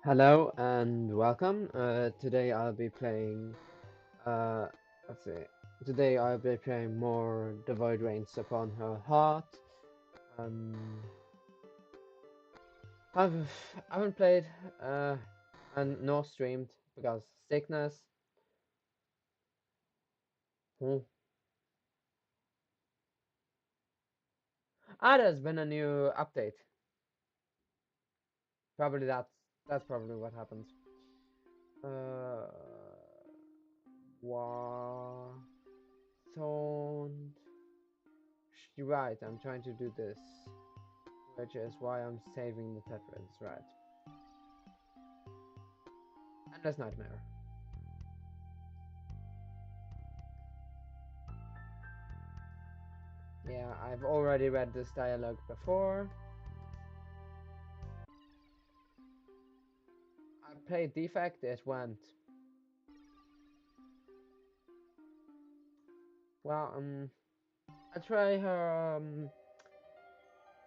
Hello and welcome. Today I'll be playing. Uh, let's see. Today I'll be playing more The Void Rains Upon Her Heart. Um, I haven't played and nor streamed because sickness. Hmm. There's been a new update. Probably that's probably what happens. Uh, what? Don't. You're right. I'm trying to do this. Which is why I'm saving the Tetris, right? Endless Nightmare. Yeah, I've already read this dialogue before. I played Defect, it went. Well, I try her,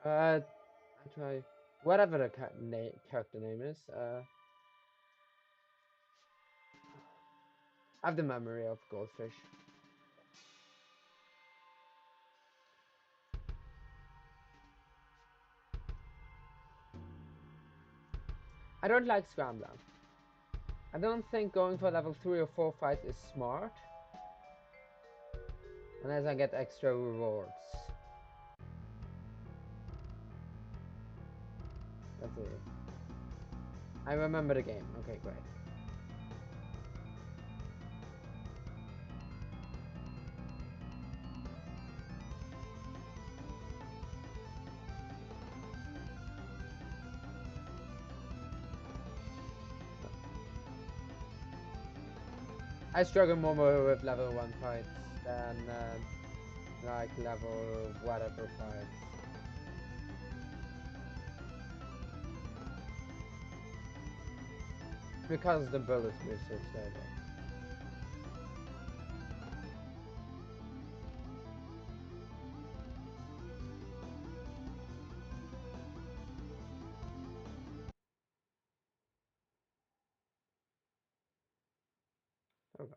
I try whatever the character name is. I have the memory of Goldfish. I don't like Scrambler. I don't think going for level 3 or 4 fight is smart, unless I get extra rewards. Let's see. I remember the game. Okay, great. I struggle more with level 1 fights than like level whatever fights. Because the bullets move so slowly. Okay.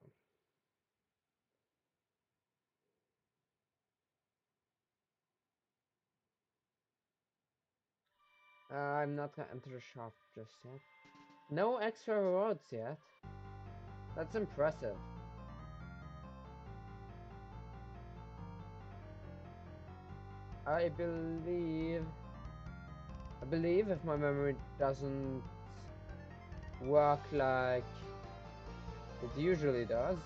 I'm not gonna enter the shop just yet. No extra rewards yet. That's impressive. I believe... I believe if my memory doesn't work like it usually does.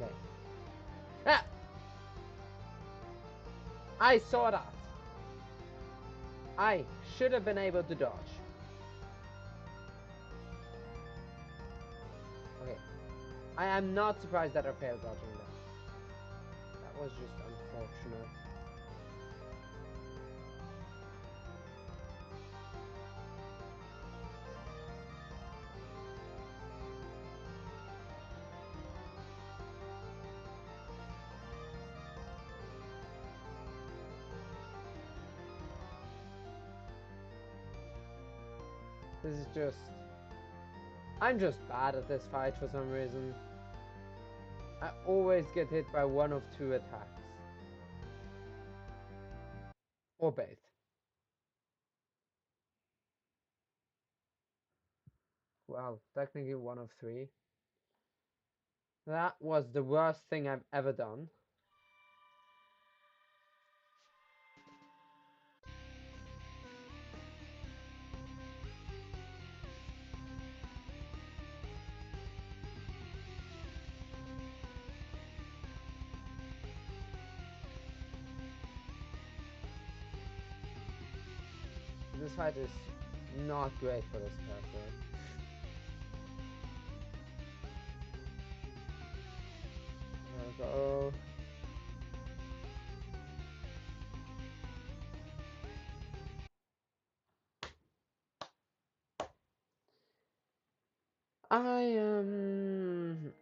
Okay. Ah! I saw that! I should have been able to dodge. Okay. I am not surprised that I failed dodging that. That was just unfortunate. This is just... I'm just bad at this fight for some reason. I always get hit by one of two attacks. Or both. Well, technically one of three. That was the worst thing I've ever done. This fight is not great for this character. There we go. I am...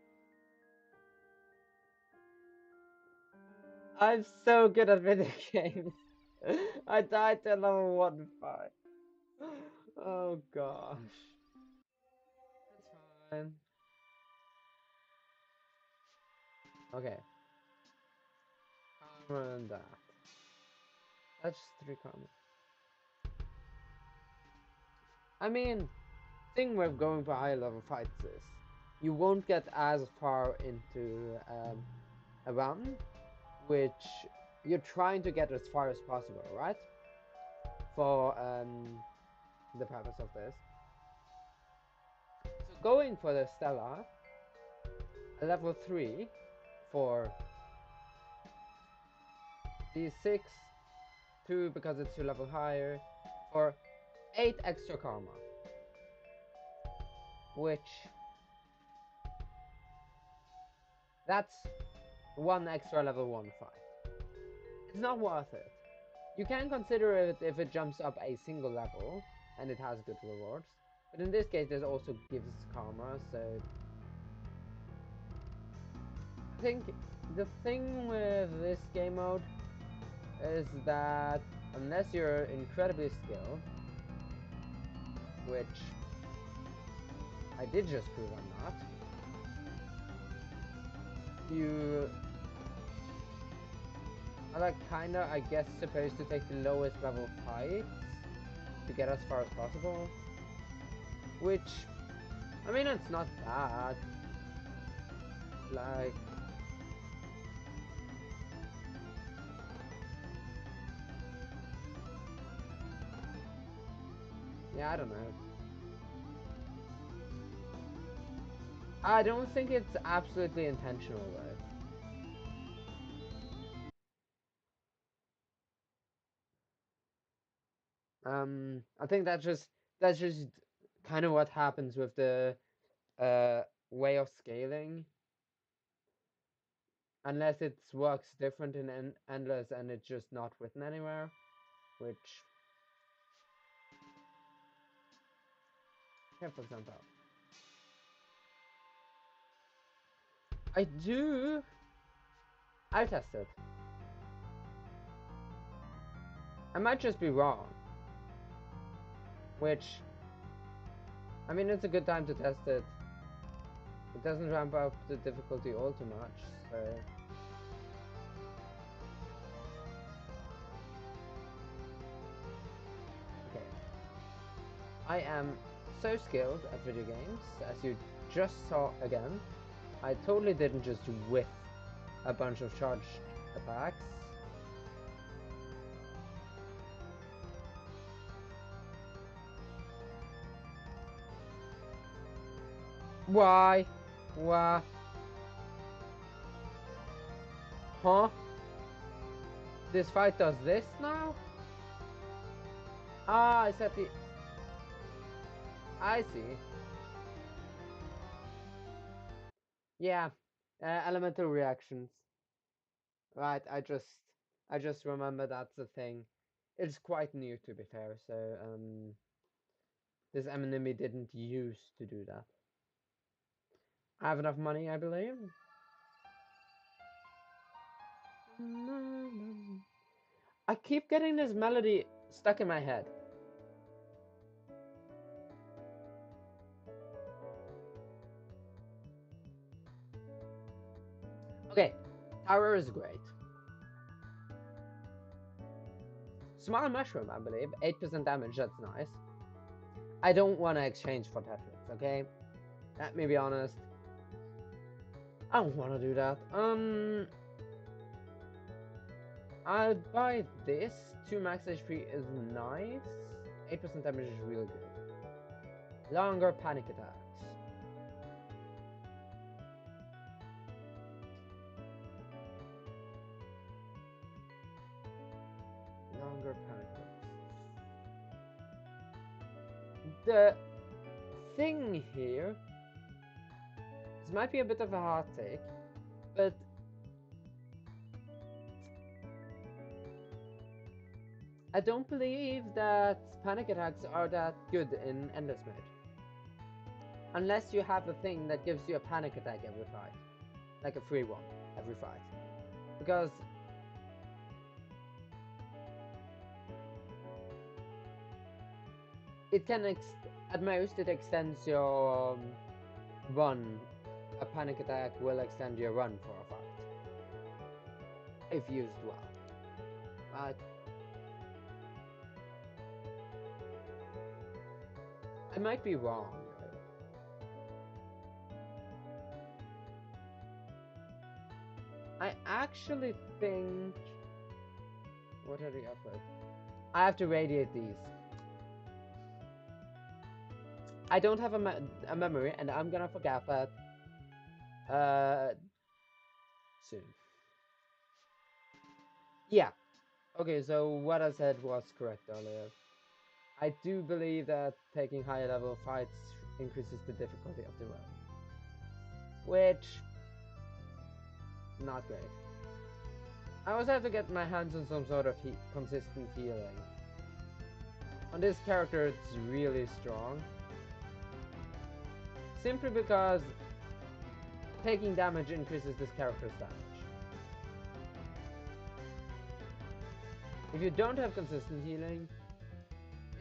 I'm so good at video games. I died to level 1 fight. Oh gosh. That's fine. Okay. Karma and that. That's just 3 karma. I mean, thing with going for high level fights is you won't get as far into a run, which you're trying to get as far as possible, right? For the purpose of this. So going for the Stella, a level 3 for D6, 2 because it's 2 level higher, for 8 extra karma, which that's 1 extra level 1 fight. It's not worth it. You can consider it if it jumps up a single level and it has good rewards, but in this case it also gives karma, so I think the thing with this game mode is that unless you're incredibly skilled, which I did just prove I'm not, you are like kinda, I guess, supposed to take the lowest level fights to get as far as possible. Which, I mean, it's not bad. Like, yeah, I don't know. I don't think it's absolutely intentional though. I think that's just kind of what happens with the way of scaling, unless it works different in endless and it's just not written anywhere, which, yeah, for example, I do. I'll test it. I might just be wrong, which, I mean, it's a good time to test it. It doesn't ramp up the difficulty all too much, so okay. I am so skilled at video games, as you just saw again. I totally didn't just whiff a bunch of charged attacks. Why? Why? Huh? This fight does this now? Ah, I set the... I see. Yeah. Elemental reactions. Right, I just remember that's a thing. It's quite new to be fair, so this enemy didn't used to do that. I have enough money, I believe. I keep getting this melody stuck in my head. Okay, tower is great. Small mushroom, I believe, 8% damage, that's nice. I don't want to exchange for Tetrix, okay? Let me be honest. I don't want to do that. I'll buy this. 2 max HP is nice. 8% damage is really good. Longer panic attacks. Longer panic attacks. The thing here, this might be a bit of a hot take, but I don't believe that panic attacks are that good in endless mode. Unless you have a thing that gives you a panic attack every fight. Like a free one every fight. Because it can at most it extends your run. A panic attack will extend your run for a fight if used well. But I might be wrong. I actually think. What are the uploads? I have to radiate these. I don't have a memory, and I'm gonna forget that soon. Yeah. Okay, so what I said was correct earlier. I do believe that taking higher level fights increases the difficulty of the run, which not great. I also have to get my hands on some sort of consistent healing. On this character, it's really strong. Simply because taking damage increases this character's damage. If you don't have consistent healing,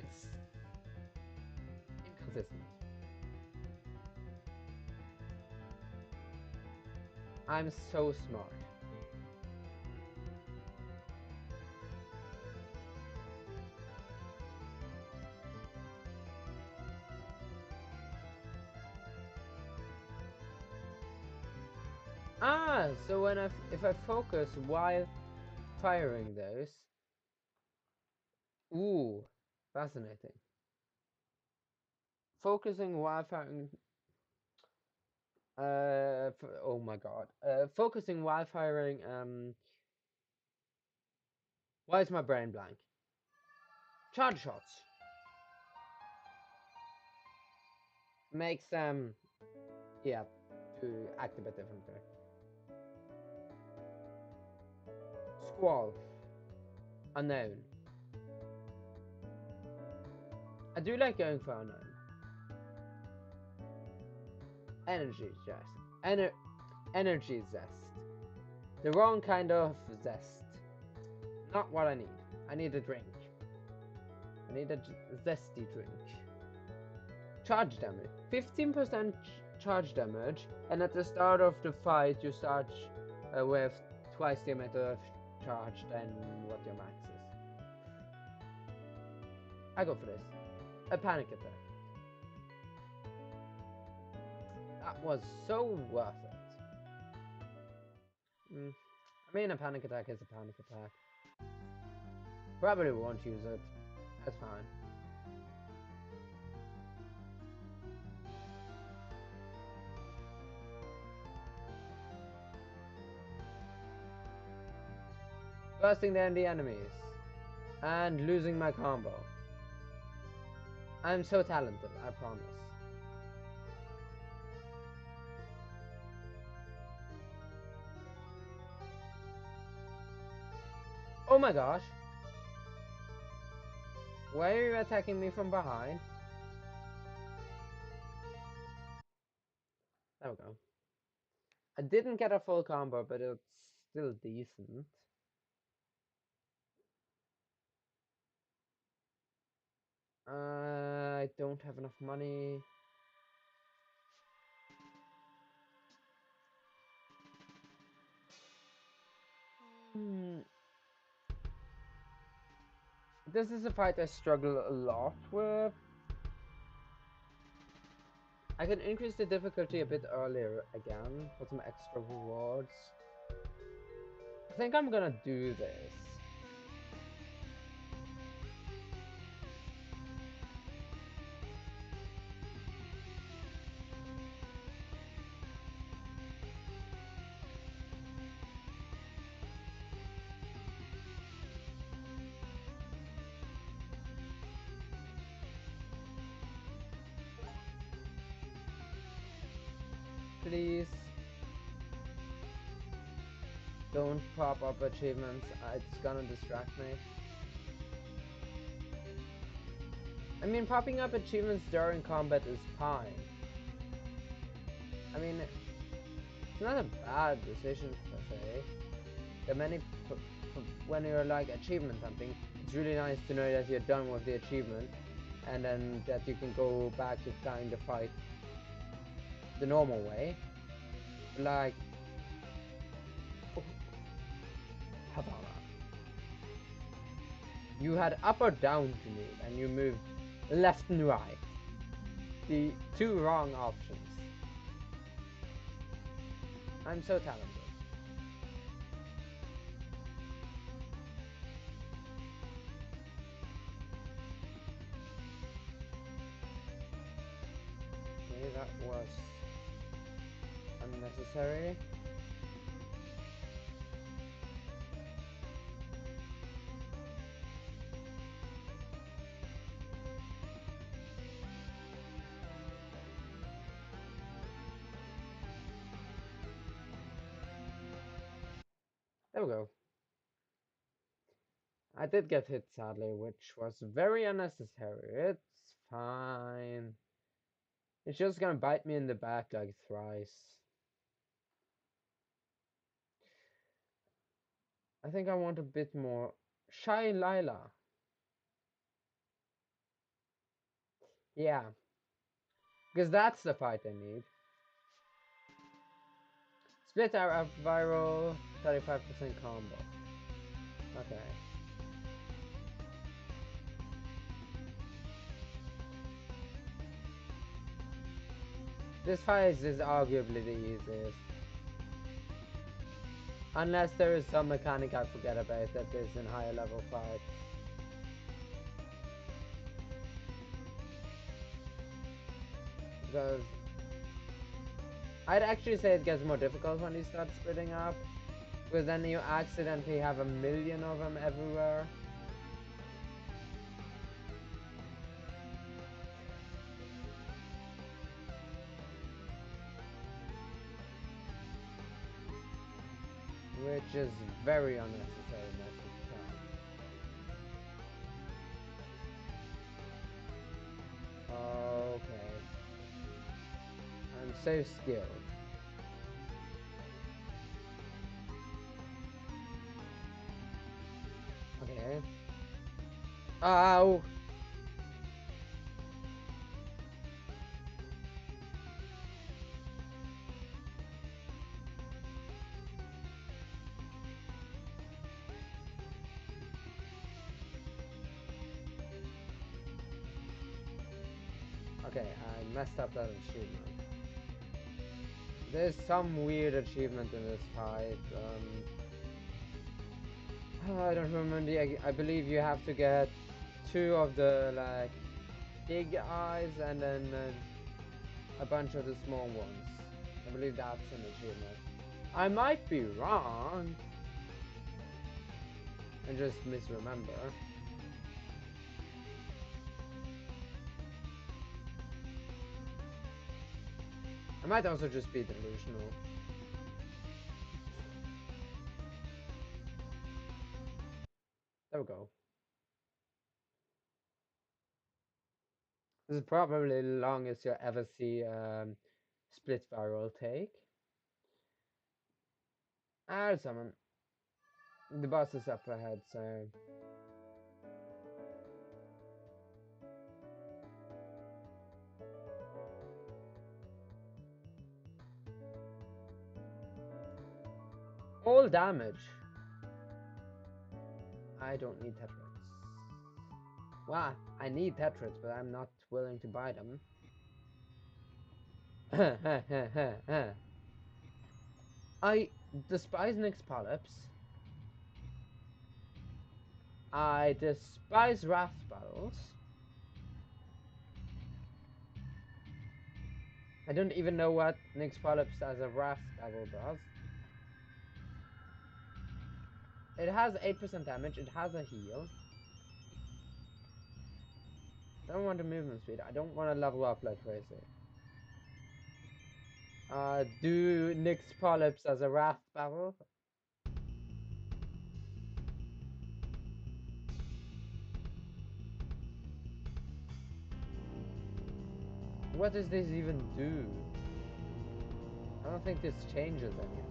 it's inconsistent. I'm so smart. Ah, so if I focus while firing those, ooh, fascinating. Focusing while firing, oh my god, focusing while firing, why is my brain blank? Charge shots makes them, yeah, to act a bit differently. Squall, unknown. I do like going for unknown. Energy zest. Energy zest. The wrong kind of zest. Not what I need. I need a drink. I need a zesty drink. Charge damage. 15% charge damage, and at the start of the fight you start with twice the amount of charge than what your max is. I go for this. A panic attack. That was so worth it. I mean, a panic attack is a panic attack. Probably won't use it. That's fine. Bursting down the enemies. And losing my combo. I'm so talented, I promise. Oh my gosh. Why are you attacking me from behind? There we go. I didn't get a full combo, but it's still decent. I don't have enough money. This is a fight I struggle a lot with. I can increase the difficulty a bit earlier again for some extra rewards. I think I'm gonna do this. Please don't pop up achievements. It's gonna distract me. I mean, popping up achievements during combat is fine. I mean, it's not a bad decision per se. There are many, when you're like achievement hunting, it's really nice to know that you're done with the achievement and then that you can go back to kind of fight the normal way. Like, oh, Havana. You had up or down to move, and you moved left and right. The two wrong options. I'm so talented. Okay, that was unnecessary. There we go. I did get hit sadly, which was very unnecessary. It's fine. It's just gonna bite me in the back like thrice. I think I want a bit more Shy Lila. Yeah, because that's the fight I need. Split our viral 35% combo. Okay. This fight is arguably the easiest. Unless there is some mechanic I forget about that is in higher level fights. Because I'd actually say it gets more difficult when you start splitting up. Because then you accidentally have a million of them everywhere. Which is very unnecessary most of the time. Okay. I'm so skilled. Okay. Ow! Okay, I messed up that achievement. There's some weird achievement in this fight. I don't remember. I believe you have to get two of the like big eyes and then a bunch of the small ones. I believe that's an achievement. I might be wrong and just misremember. I might also just be delusional. There we go. This is probably the longest you'll ever see split viral take. I'll summon. The boss is up ahead, so all damage. I don't need Tetrits. Well, I need Tetrits, but I'm not willing to buy them. I despise Nyx Polyps. I despise Wrath Battles. I don't even know what Nyx Polyps as a Wrath Battle does. It has 8% damage, it has a heal. I don't want a movement speed, I don't want to level up like crazy. Do Nyx Polyps as a Wrath Battle? What does this even do? I don't think this changes anything.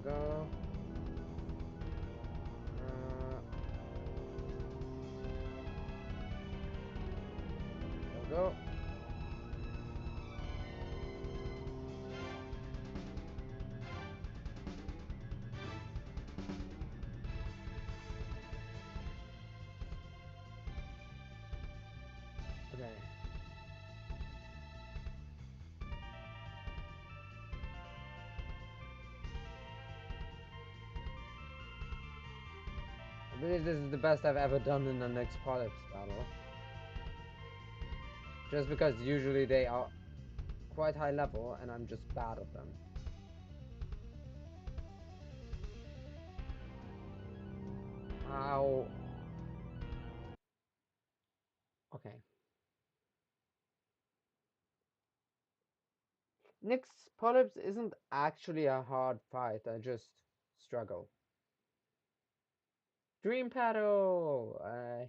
go. There we go. Okay. I believe this is the best I've ever done in an next Polyps battle. Just because usually they are quite high level and I'm just bad at them. Ow. Okay. Nyx Polyps isn't actually a hard fight, I just struggle. Dream Paddle!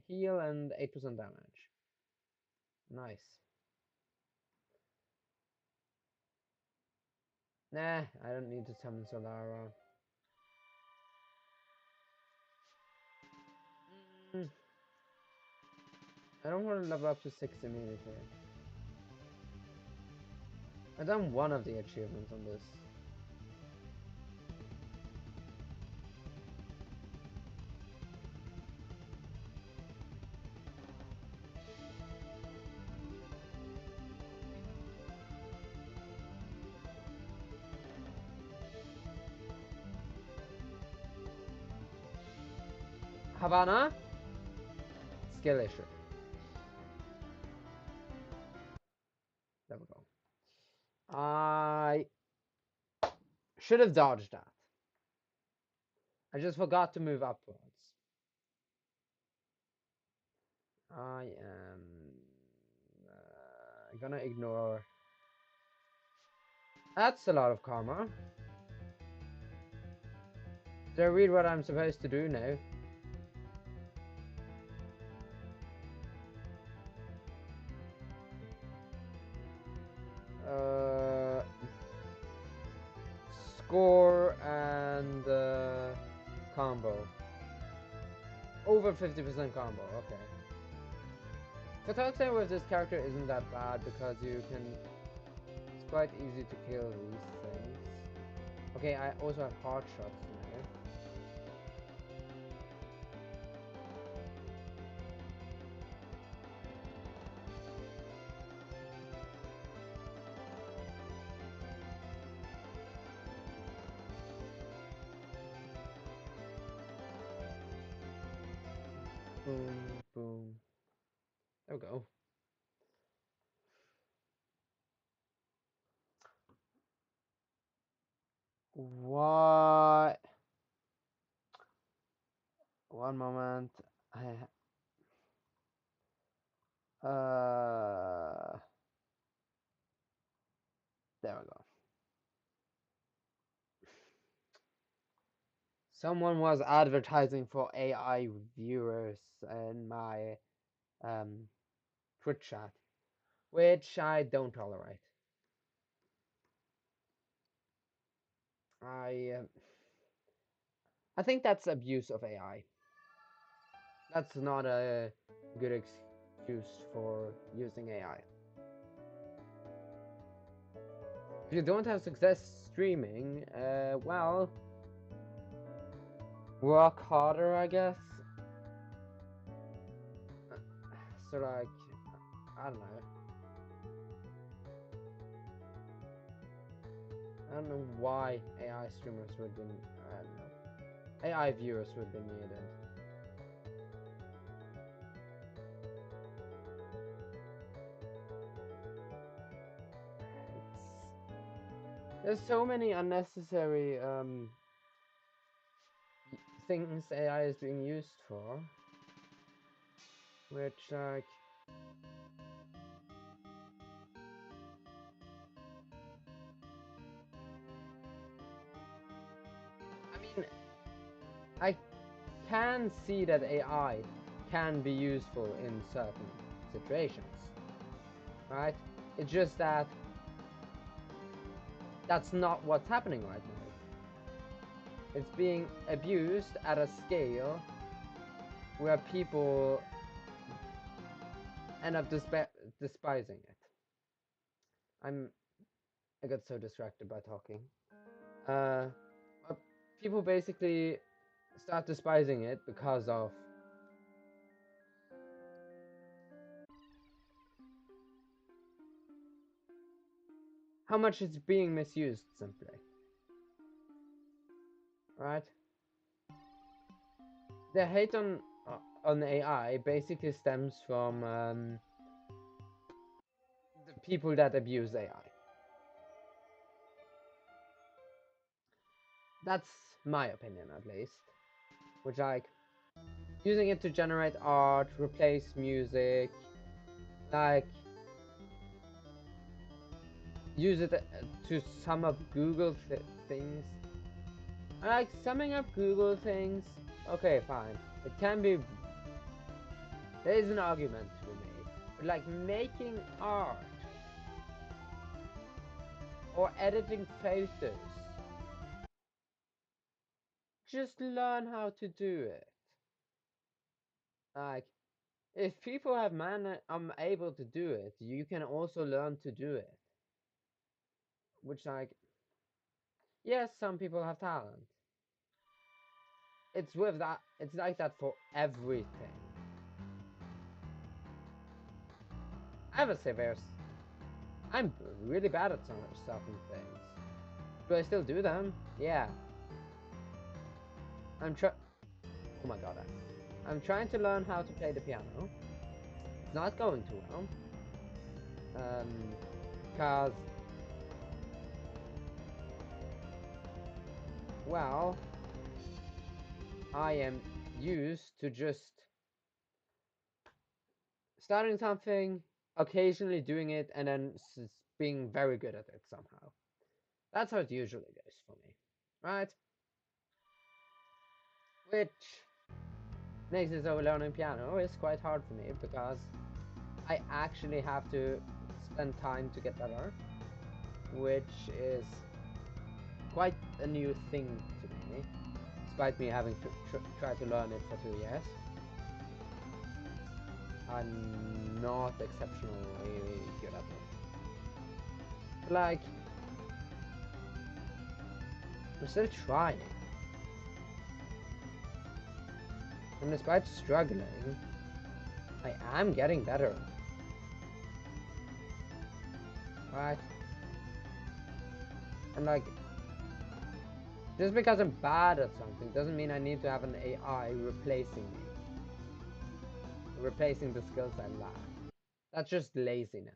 Heal and 8% damage. Nice. Nah, I don't need to summon Solara. I don't want to level up to 6 immediately. I've done one of the achievements on this. Havana? Skill issue. There we go. I should have dodged that. I just forgot to move upwards. I am gonna ignore. That's a lot of karma. Did I read what I'm supposed to do now? Score and combo. Over 50% combo, okay. Photoxin with this character isn't that bad because you can... It's quite easy to kill these things. Okay, I also have heart shots now. Boom, boom. There we go. What? One moment. There we go. Someone was advertising for AI viewers in my Twitch chat, which I don't tolerate. I think that's abuse of AI. That's not a good excuse for using AI. If you don't have success streaming, well, work harder, I guess. So like, I don't know. I don't know why AI streamers would be, I don't know. AI viewers would be needed. There's so many unnecessary things AI is being used for, which like I mean I can see that AI can be useful in certain situations, right? It's just that that's not what's happening right now. It's being abused at a scale where people end up despising it. I got so distracted by talking. Uh, People basically start despising it because of how much it's being misused, simply. Right? The hate on AI basically stems from the people that abuse AI. That's my opinion, at least. Which, like, using it to generate art, replace music, like, use it to sum up Google things. Like, summing up Google things, okay, fine. It can be. There is an argument to be made. But, like, making art or editing photos, just learn how to do it. Like, if people have able to do it, you can also learn to do it. Which, like, yes, some people have talent. It's with that. It's like that for everything. I have a severe. I'm really bad at some certain things. Do I still do them? Yeah. Oh my god. I'm trying to learn how to play the piano. It's not going too well. Cause, well, I am used to just starting something, occasionally doing it, and then being very good at it somehow. That's how it usually goes for me, right? Which makes it so learning piano is quite hard for me because I actually have to spend time to get better, which is quite a new thing to me, despite me having tried to learn it for 2 years. I'm not exceptionally good at it. Like, I'm still trying. And despite struggling, I am getting better. Right? And like, just because I'm bad at something doesn't mean I need to have an AI replacing me. Replacing the skills I lack. That's just laziness.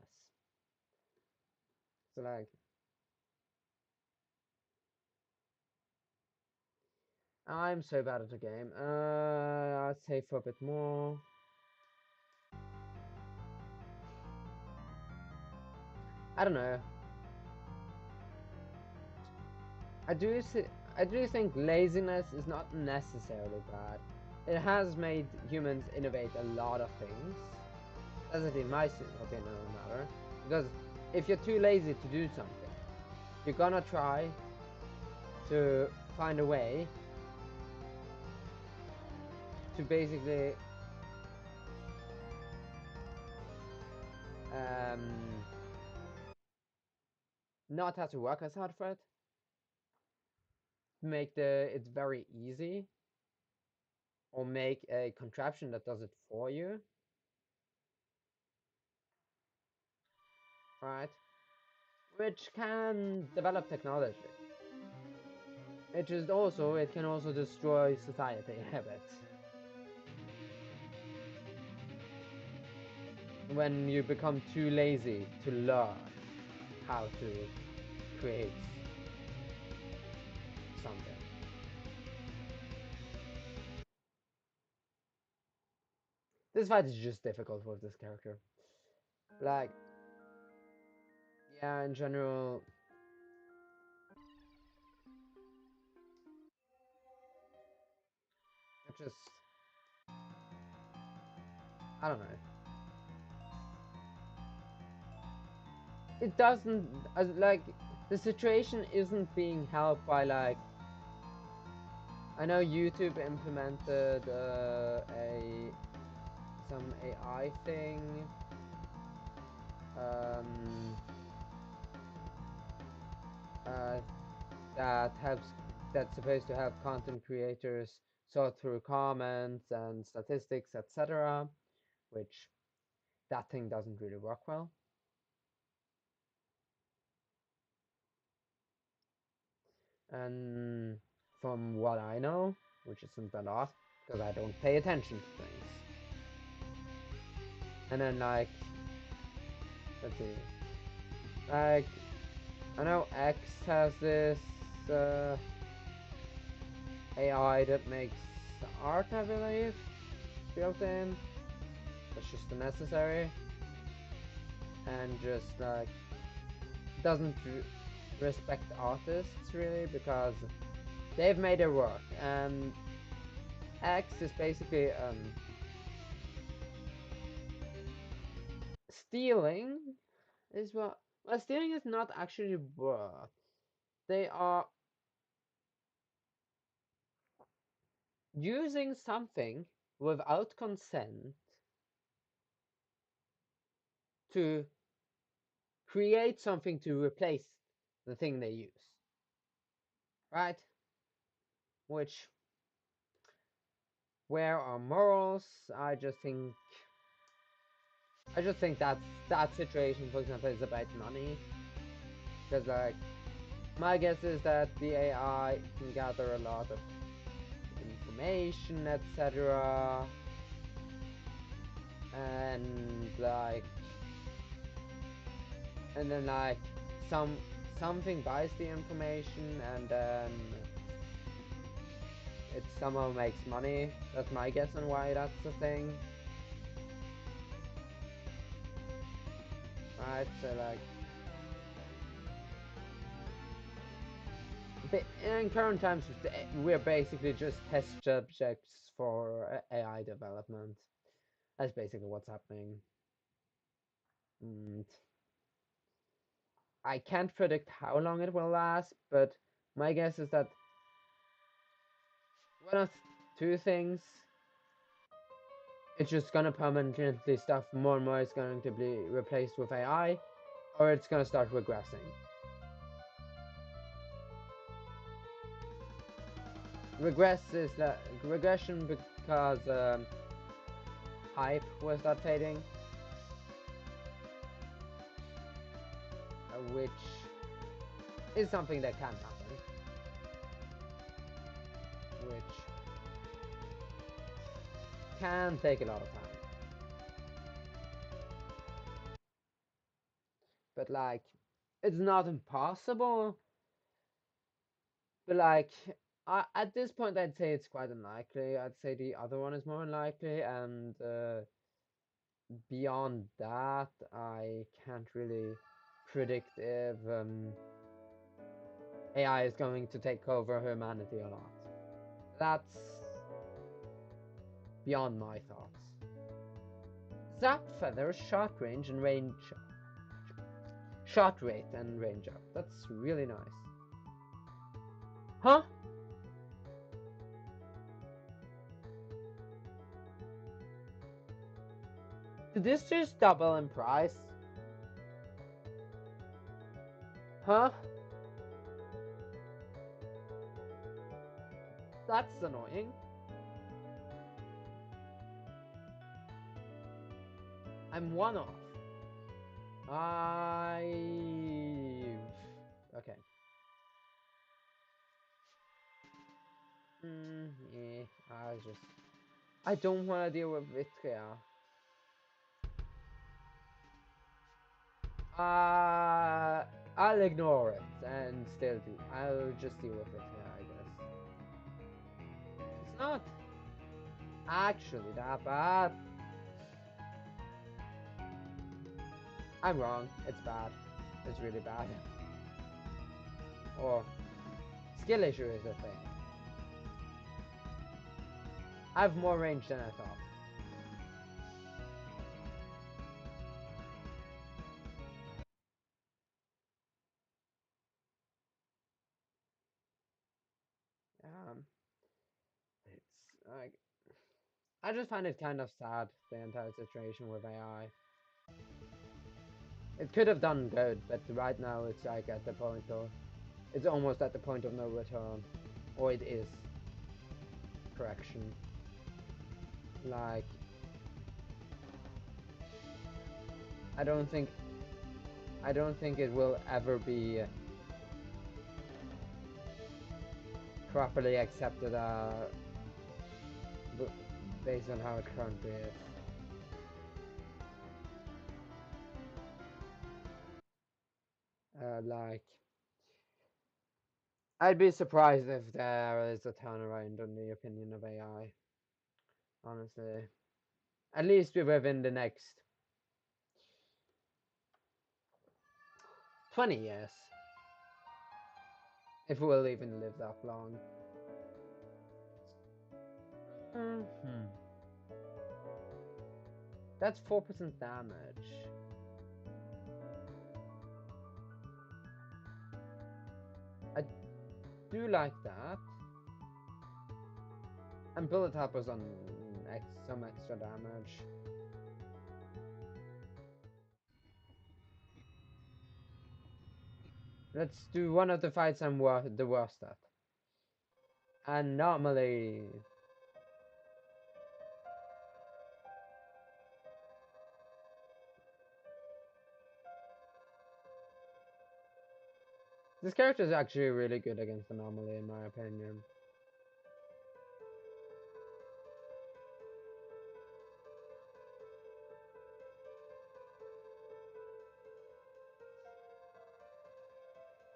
So like, I'm so bad at the game. I'd say for a bit more. I don't know. I do see, I do think laziness is not necessarily bad. It has made humans innovate a lot of things. That's at least my opinion on the matter. Because if you're too lazy to do something, you're gonna try to find a way to basically um, not have to work as hard for it. Make it very easy, or make a contraption that does it for you. Right? Which can develop technology. It can also destroy society a bit. When you become too lazy to learn how to create something. This fight is just difficult with this character. Like, yeah, in general, it just, I don't know. It doesn't, like, the situation isn't being helped by, like, I know YouTube implemented some AI thing. Um, uh, that helps that's supposed to help content creators sort through comments and statistics, etc., which that thing doesn't really work well. And from what I know, which isn't a lot, because I don't pay attention to things. And then like, let's see, like I know X has this AI that makes art, I believe, built in. That's just unnecessary, and just like doesn't respect artists really, because they've made their work, and X is basically stealing is what well stealing is not actually work. They are using something without consent to create something to replace the thing they use. Right? Which where are morals? I just think that situation, for example, is about money. Because like my guess is that the AI can gather a lot of information, etc. And like and then like something buys the information and then it somehow makes money. That's my guess on why that's the thing. Right, so like in current times we're basically just test subjects for AI development. That's basically what's happening. And I can't predict how long it will last, but my guess is that one of two things. It's just gonna permanently stuff more and more is going to be replaced with AI, or it's gonna start regressing. Regress is that regression because hype will start fading, which is something that can happen, which can take a lot of time. But like, it's not impossible. But like, at this point, I'd say it's quite unlikely. I'd say the other one is more unlikely, and beyond that, I can't really predict if AI is going to take over humanity or not. That's beyond my thoughts. Zap feather, shot range, and range. Shot rate and range up. That's really nice. Huh? Did this just double in price? Huh? That's annoying. I'm one off. Okay. Yeah, I don't want to deal with Vitria. I'll ignore it and still do. I'll just deal with it here, I guess. It's not actually that bad. I'm wrong. It's bad. It's really bad. Or skill issue is a thing. I have more range than I thought. Um, Like, I just find it kind of sad, the entire situation with AI. It could have done good, but right now it's like at the point of, it's almost at the point of no return, or it is. Correction. Like, I don't think, I don't think it will ever be properly accepted based on how it currently is. Like, I'd be surprised if there is a turnaround on the opinion of AI, honestly. At least within the next 20 years. If we'll even live that long. Hmm. That's 4% damage. I do like that. And bullet helpers on some extra damage. Let's do one of the fights I'm the worst at. And normally, this character is actually really good against Anomaly in my opinion.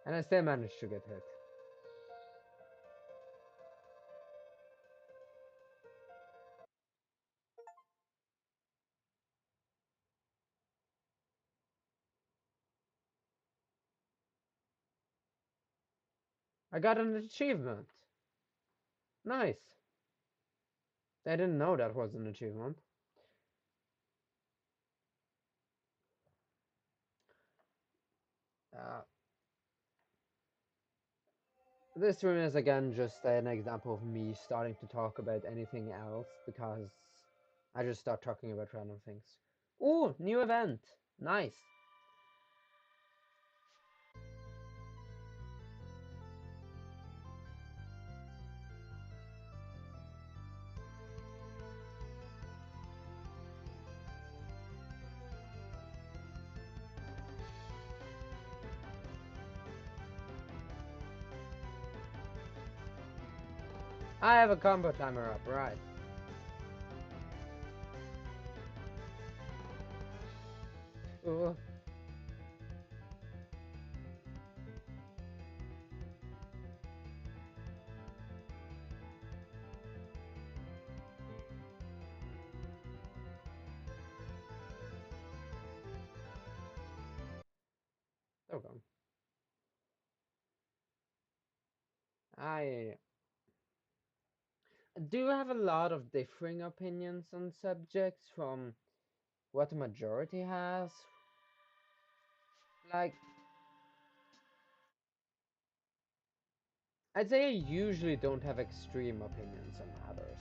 And I still managed to get hit. I got an achievement. Nice. I didn't know that was an achievement. Uh, this room is again just an example of me starting to talk about anything else because I just start talking about random things. Ooh, new event. Nice. I have a combo timer up, right. Ooh. Okay. I do have a lot of differing opinions on subjects from what the majority has. Like, I'd say I usually don't have extreme opinions on matters.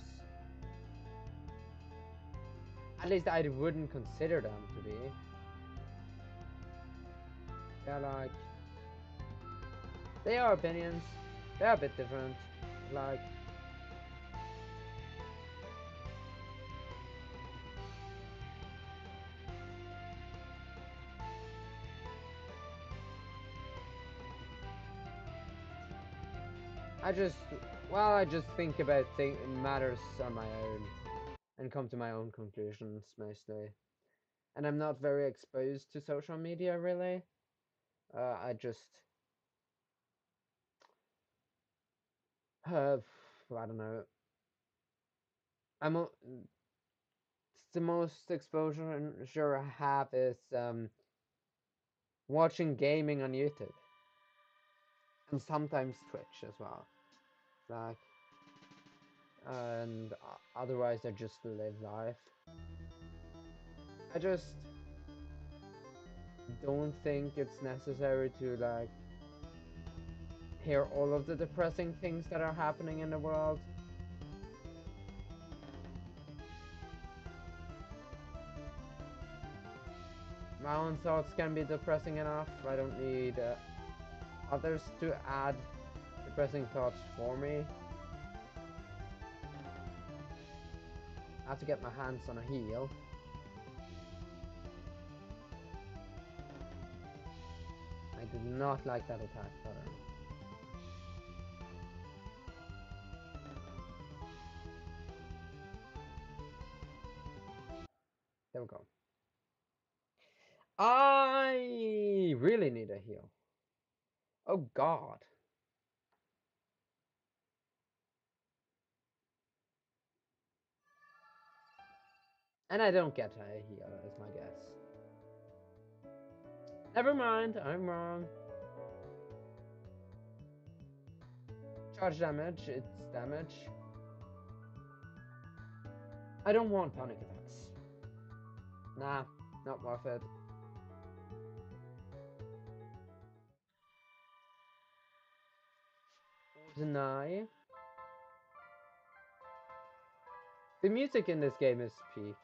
At least I wouldn't consider them to be. They're like, they are opinions. They're a bit different. Like, I just, well, I just think about matters on my own and come to my own conclusions mostly. And I'm not very exposed to social media really. I just have, I don't know. The most exposure sure I have is watching gaming on YouTube and sometimes Twitch as well. Like, and otherwise I just live life. I just don't think it's necessary to like hear all of the depressing things that are happening in the world. My own thoughts can be depressing enough. I don't need others to add depressing thoughts for me. I have to get my hands on a heal. I did not like that attack pattern. There we go. I really need a heal. Oh god. And I don't get a heal, is my guess. Never mind, I'm wrong. Charge damage, it's damage. I don't want panic attacks. Nah, not worth it. Deny. The music in this game is peak.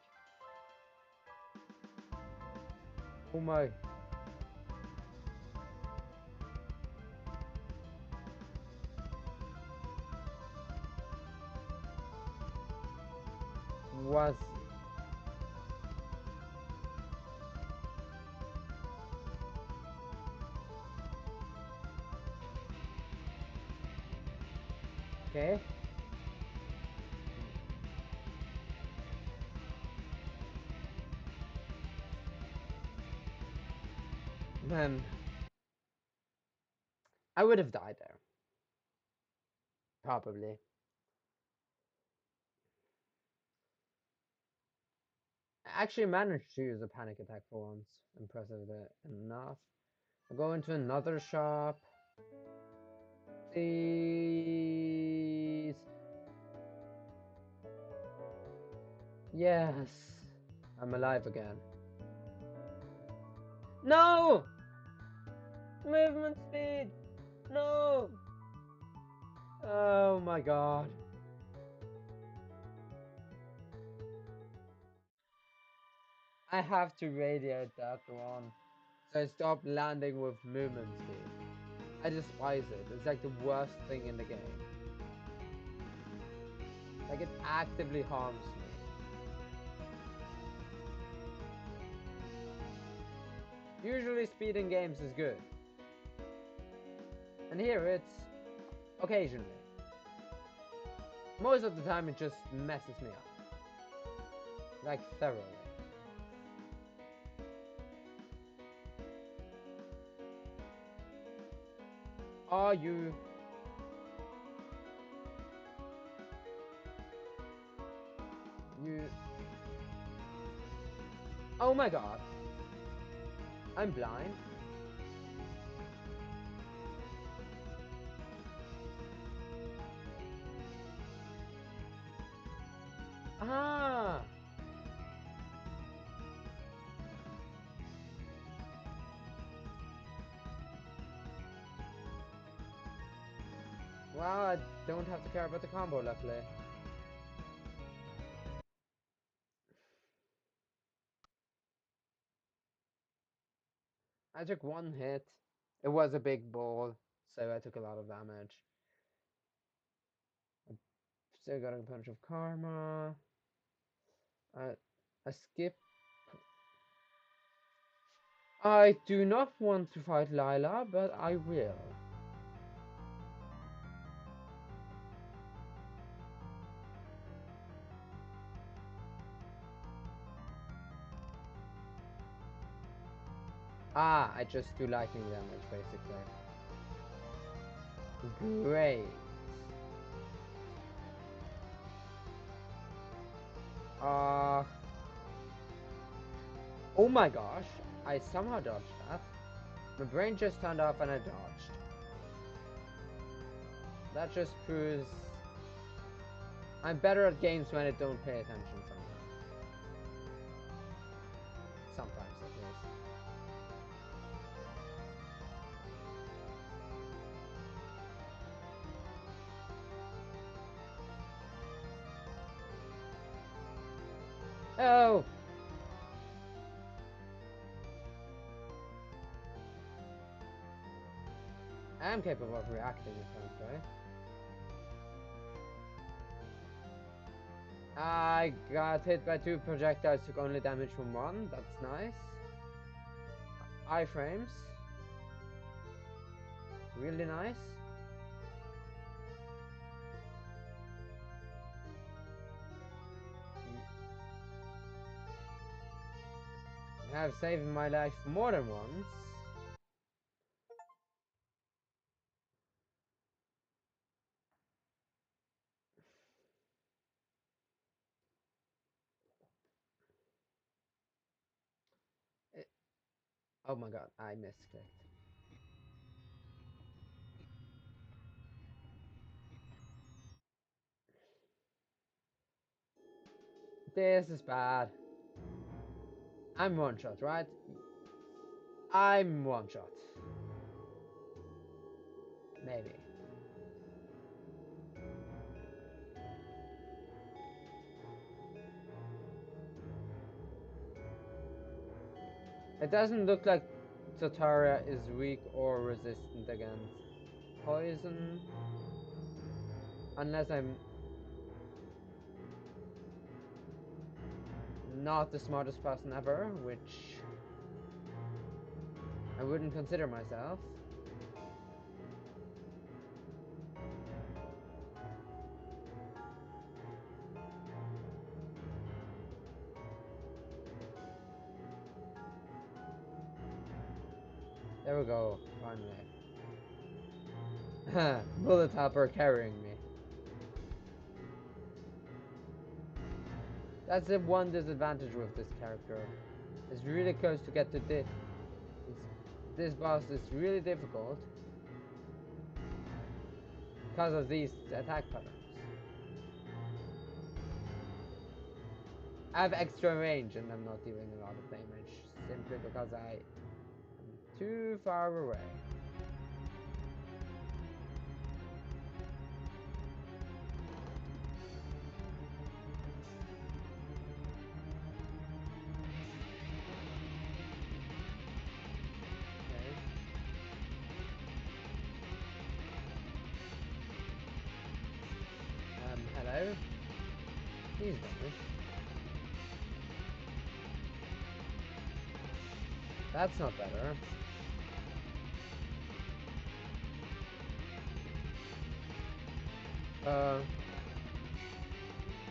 Oh my. Was okay. Man, I would have died there. Probably. I actually managed to use a panic attack for once. Impressive enough. I'll go into another shop. Please. Yes. I'm alive again. No! Movement speed! No! Oh my god. I have to radiate that one. So I stop landing with movement speed. I despise it. It's like the worst thing in the game. Like it actively harms me. Usually speed in games is good. And here it's occasionally. Most of the time it just messes me up. Like thoroughly. Are you... You... Oh my god. I'm blind. Ah! Well, I don't have to care about the combo, luckily. I took one hit. It was a big ball, so I took a lot of damage. I still got a bunch of karma. I skip. I do not want to fight Lila, but I will. Ah, I just do lightning damage, basically. Great. Uh, oh my gosh, I somehow dodged that. My brain just turned off and I dodged. That just proves I'm better at games when I don't pay attention sometimes. Sometimes, at least. Oh! I am capable of reacting in times, right? I got hit by 2 projectiles, took only damage from 1. That's nice. Iframes. Really nice. You have saved my life more than once. Oh my god, I misclicked. This is bad. I'm one shot, right? I'm one shot. Maybe. It doesn't look like Totara is weak or resistant against poison. Unless I'm not the smartest person ever, which I wouldn't consider myself. There we go, finally. Bullet Hopper carrying me. That's the one disadvantage with this character. It's really close to get to this. This boss is really difficult because of these attack patterns. I have extra range and I'm not dealing a lot of damage simply because I am too far away. Okay. Hello? He's done. That's not better.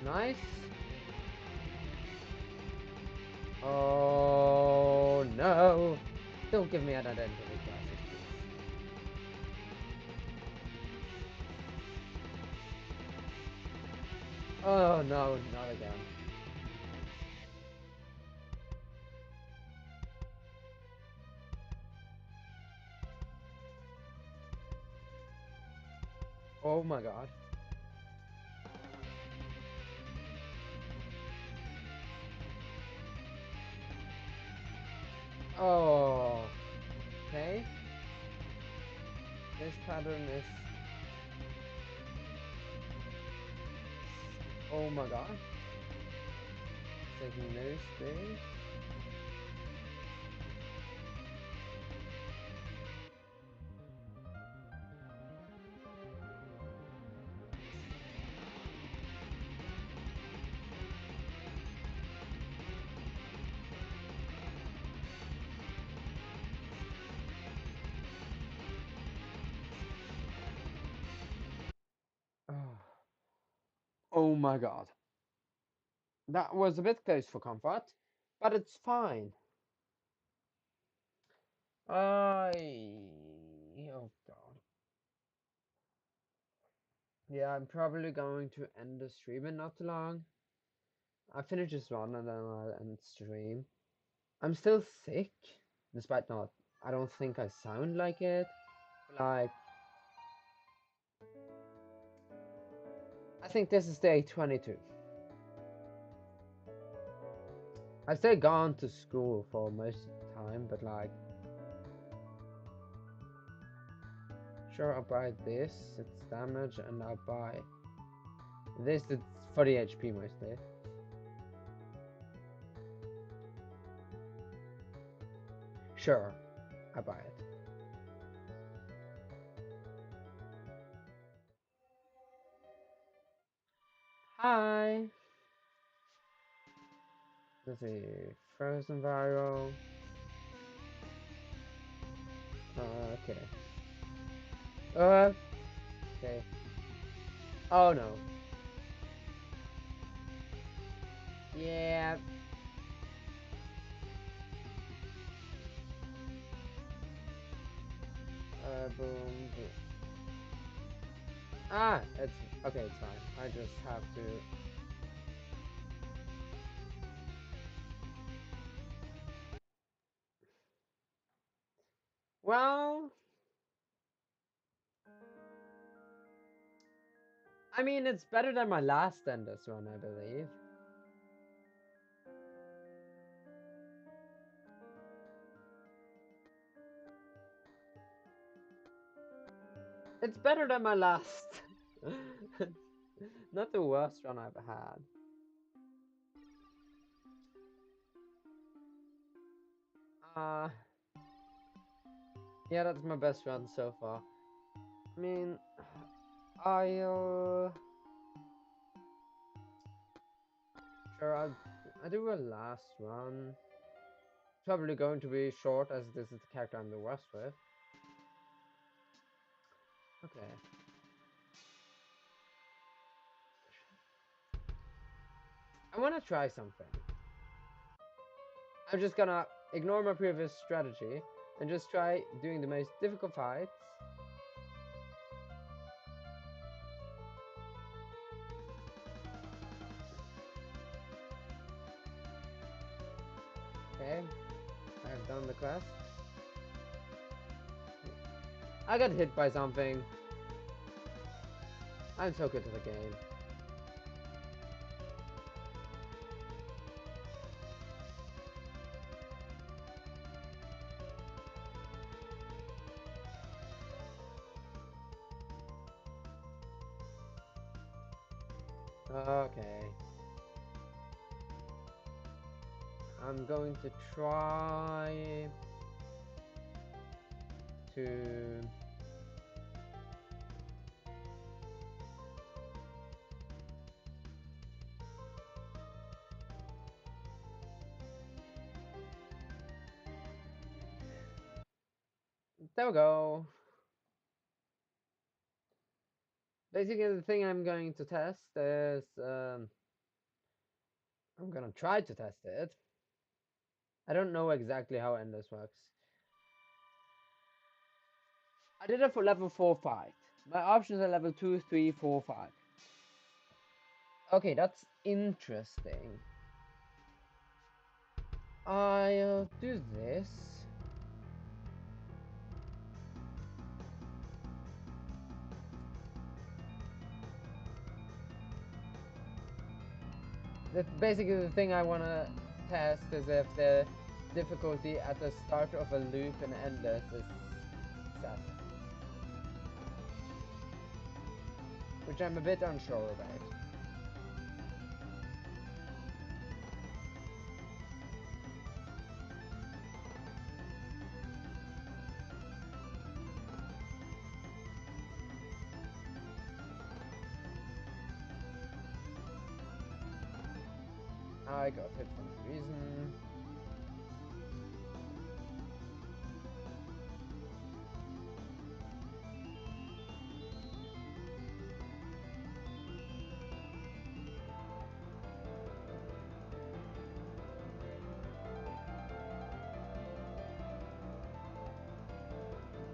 Nice. Oh no! Don't give me an identity crisis, please. Oh no, not again. Oh my god. Oh. Okay. This pattern is... Oh my god. Taking no space. Oh. Oh my god. That was a bit close for comfort, but it's fine. Oh god. Yeah, I'm probably going to end the stream in not too long. I finish this one and then I'll end stream. I'm still sick, despite not. I don't think I sound like it. Like, I think this is day 22. I've still gone to school for most of the time, but like, sure, I'll buy this, it's damage, and I'll buy this, it's for the HP mostly. Sure, I buy it. Hi. Let's see. Frozen viral. Okay. Uh, okay. Oh no. Yeah. Boom, boom. Ah, it's okay. It's fine. I just have to. Well, I mean, it's better than my last Endless run, I believe. It's better than my last. Not the worst run I've had. Uh, yeah, that's my best run so far. I mean, I'll sure I'll do a last run. Probably going to be short as this is the character I'm the worst with. Okay. I want to try something. I'm just gonna ignore my previous strategy and just try doing the most difficult fights. Okay, I have done the quest. I got hit by something. I'm so good at the game. Okay. I'm going to try to... There we go. Basically, the thing I'm going to test is... I'm gonna try to test it. I don't know exactly how Endless works. I did it for level 4 fight. My options are level 2, 3, 4, 5. Okay, that's interesting. I'll do this. Basically, the thing I want to test is if the difficulty at the start of a loop in Endless is set. Which I'm a bit unsure about. I got hit for no reason.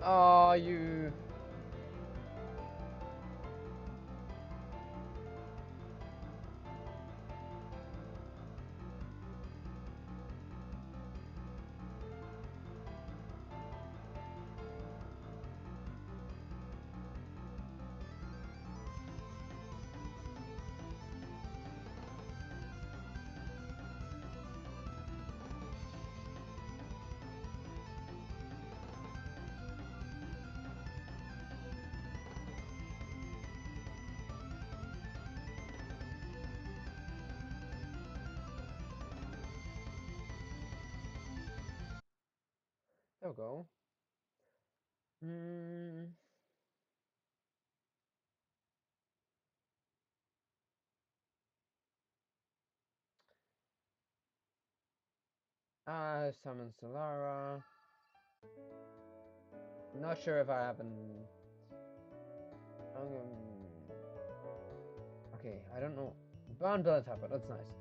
Oh, you... There we go. Hmm... Summon Solara. Not sure if I have an. Okay, I don't know. Brown Blood Tapper, that's nice.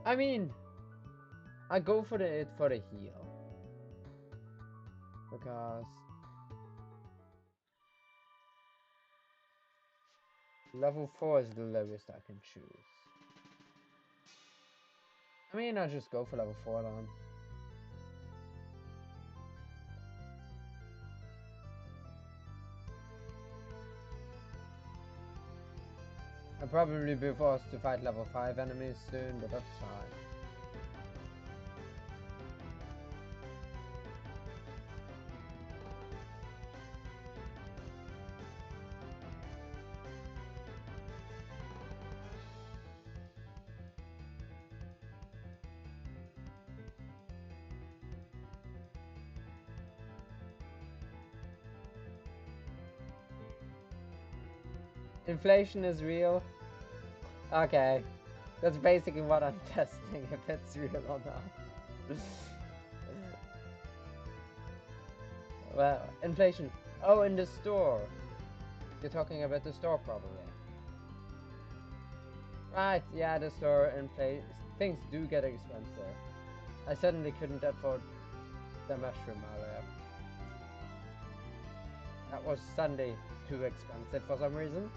I mean, I go for the heal. Because level 4 is the lowest I can choose. I mean, I'll just go for level 4 then. I'll probably be forced to fight level 5 enemies soon, but that's fine. Inflation is real. Okay. That's basically what I'm testing, if it's real or not. Well, inflation. Oh, in the store. You're talking about the store, probably. Right, yeah, the store inflates. Things do get expensive. I suddenly couldn't afford the mushroom earlier. That was suddenly too expensive for some reason.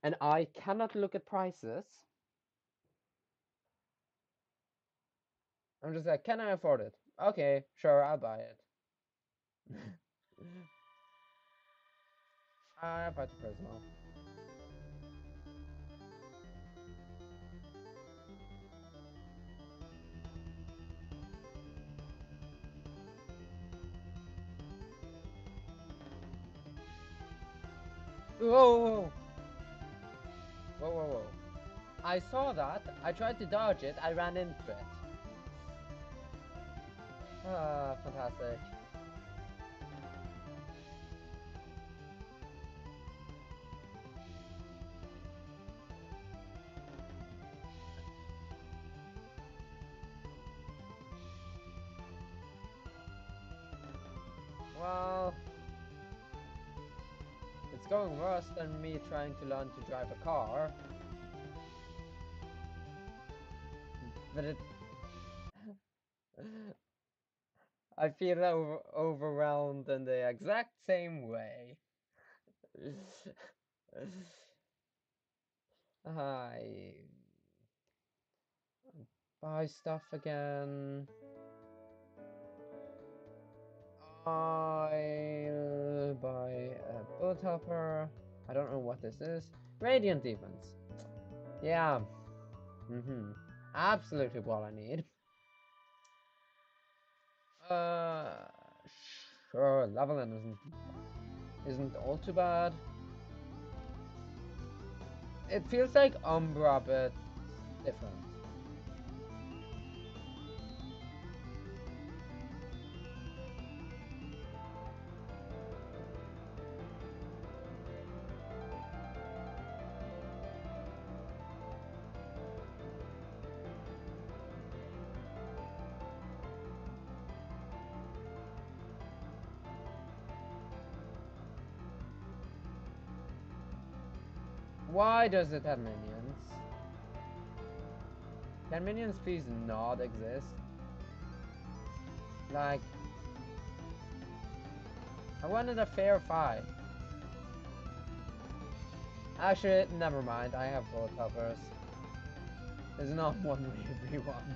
And I cannot look at prices. I'm just like, can I afford it? Okay, sure, I'll buy it. I'll buy the Prismo. Whoa, whoa, whoa, whoa, whoa. I saw that. I tried to dodge it. I ran into it. Ah, fantastic. Well, it's going worse than me trying to learn to drive a car. But it... I feel overwhelmed in the exact same way. I buy stuff again. I'll buy a bullet helper. I don't know what this is. Radiant defense. Yeah. Absolutely what I need. Uh, sure. Leveling isn't all too bad. It feels like Umbra, but different. Why does it have minions? Can minions please not exist? Like, I wanted a fair fight. Actually, never mind. I have bullet helpers. There's not 1v1.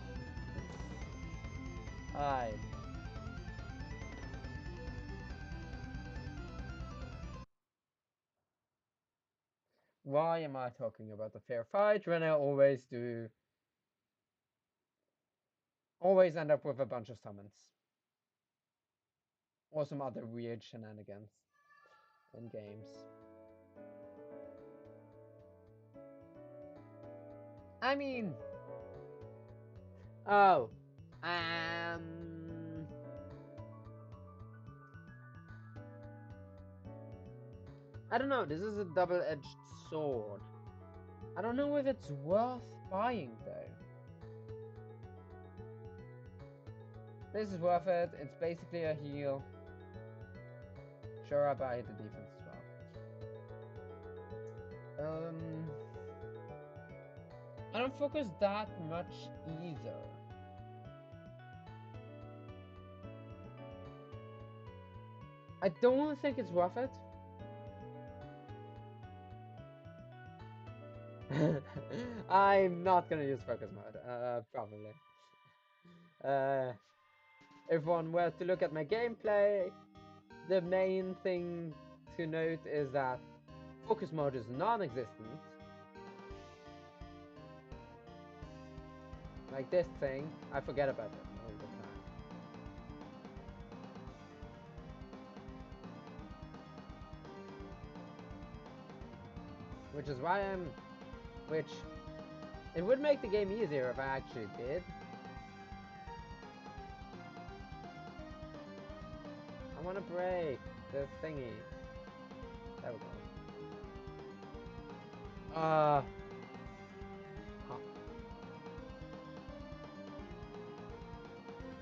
Hi. Why am I talking about the fair fight when I always end up with a bunch of summons? Or some other weird shenanigans in games. I mean... Oh. I don't know, this is a double-edged sword. I don't know if it's worth buying though. This is worth it. It's basically a heal. Sure, but I hit the defense as well. I don't focus that much either. I don't think it's worth it. I'm not gonna use focus mode, probably. Uh, if one were to look at my gameplay, the main thing to note is that focus mode is non-existent. Like this thing, I forget about it all the time. Which is why it would make the game easier if I actually did. I want to break the thingy. There we go. Huh.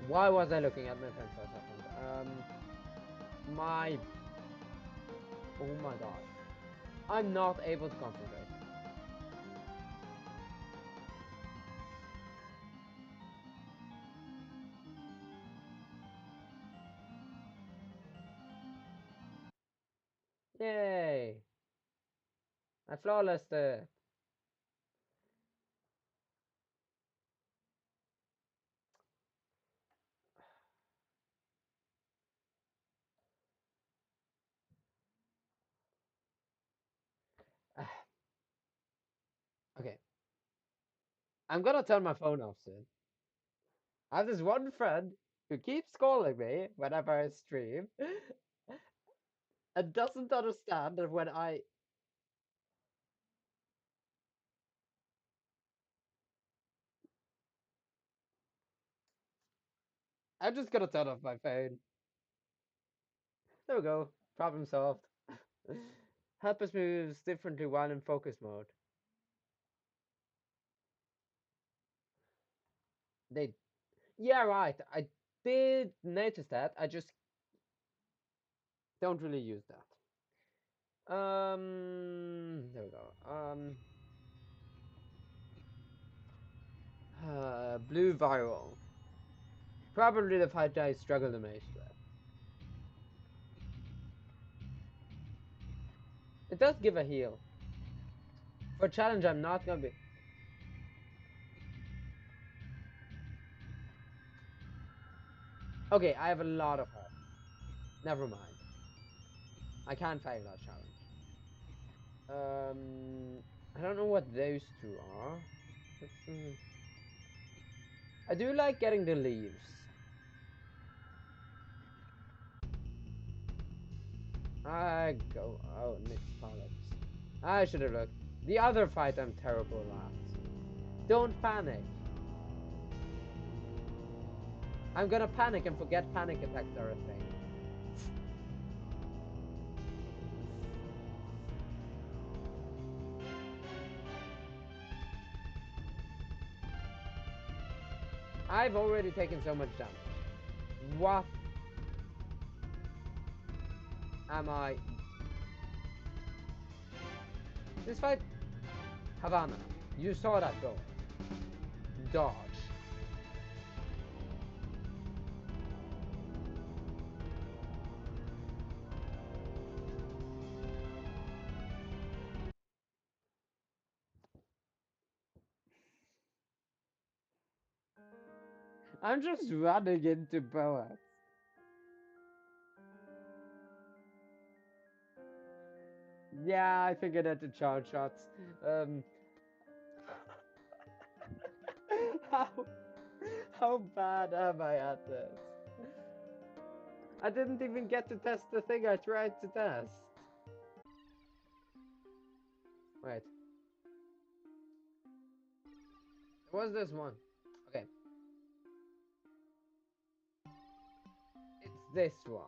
Why was I looking at my phone for a second? My... Oh my god. I'm not able to concentrate. Yay! I flawlessed it. Okay. I'm gonna turn my phone off soon. I have this one friend who keeps calling me whenever I stream and doesn't understand that when I'm just gonna turn off my phone. There we go. Problem solved. Help us moves differently while in focus mode. They, yeah, right. I did notice that. I just don't really use that. There we go. Blue viral. Probably the fight I struggle the most with. It does give a heal. For a challenge, I'm not gonna be. Okay, I have a lot of health. Never mind. I can't fail that challenge. I don't know what those two are. I do like getting the leaves. I go. Oh, mixed pilots. I should have looked. The other fight I'm terrible at. Don't panic. I'm gonna panic and forget panic attacks are a thing. I've already taken so much damage. What am I? This fight, Havana. You saw that go. Dodge. I'm just running into bullets. Yeah, I figured out the charge shots. Um, how how bad am I at this? I didn't even get to test the thing I tried to test. Wait, what's this one? Okay, it's this one.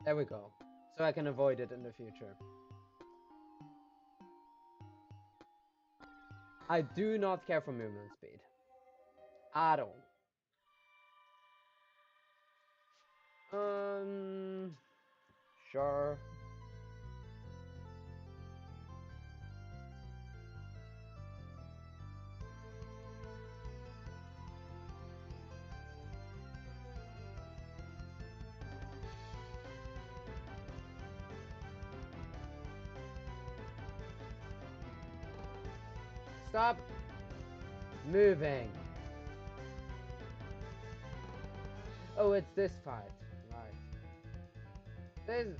There we go. So I can avoid it in the future. I do not care for movement speed. At all. Um, sure. Stop moving. Oh, it's this fight. Right. There's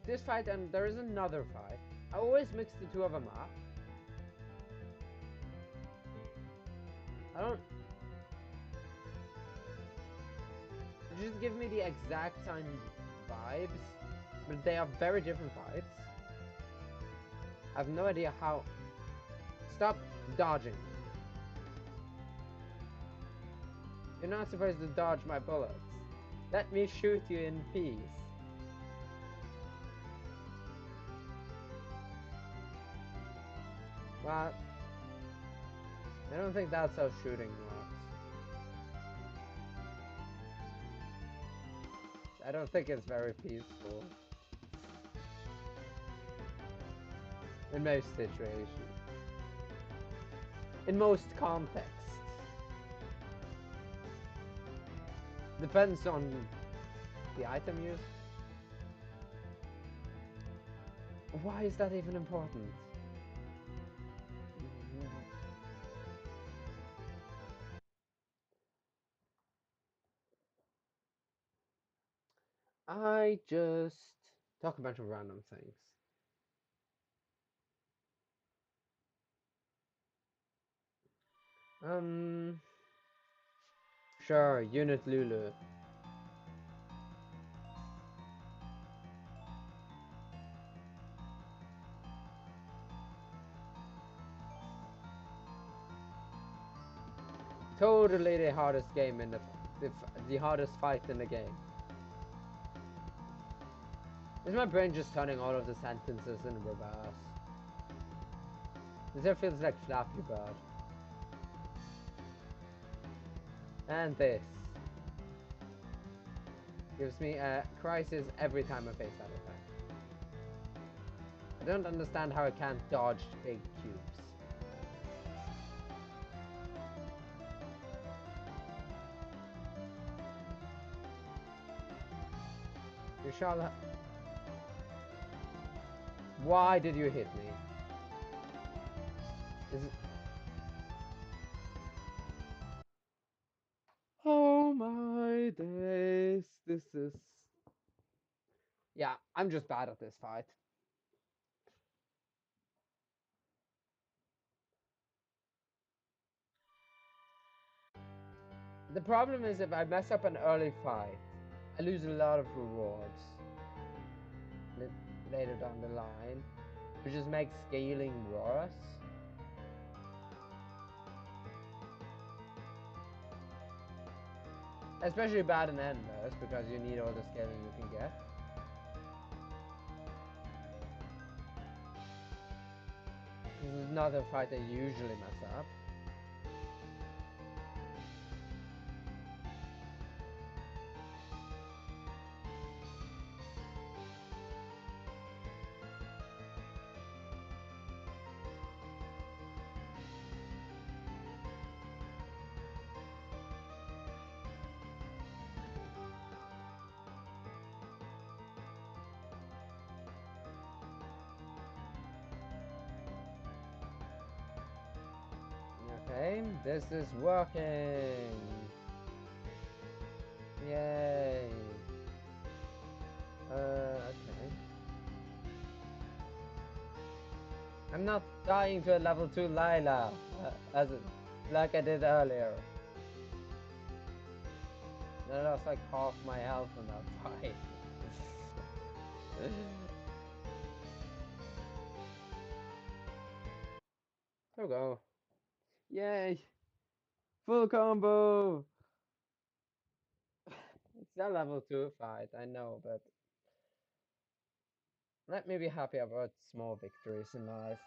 this fight and there is another fight. I always mix the two of them up. I don't. Just give me the exact same vibes, but they are very different fights. I have no idea how. Stop dodging. You're not supposed to dodge my bullets. Let me shoot you in peace. Well, I don't think that's how shooting works. I don't think it's very peaceful. In most situations. In most contexts. Depends on the item used. Why is that even important? I just talk a bunch of random things. Um, sure, Unit Lulu. Totally the hardest game in the hardest fight in the game. Is my brain just turning all of the sentences in reverse? This feels like Flappy Bird. And this gives me a crisis every time I face that attack. I don't understand how I can't dodge big cubes. You shall. Why did you hit me? Is it... Oh my days. This is. Yeah, I'm just bad at this fight. The problem is if I mess up an early fight, I lose a lot of rewards later down the line, which just makes scaling worse. Especially bad in endless because you need all the scaling you can get. This is another fight I usually mess up. Okay, this is working. Yay. Okay. I'm not dying to a level 2 Lila, like I did earlier. I lost like half my health in that fight. There we go. Yay! Full combo! It's a level 2 fight, I know, but let me be happy about small victories in life.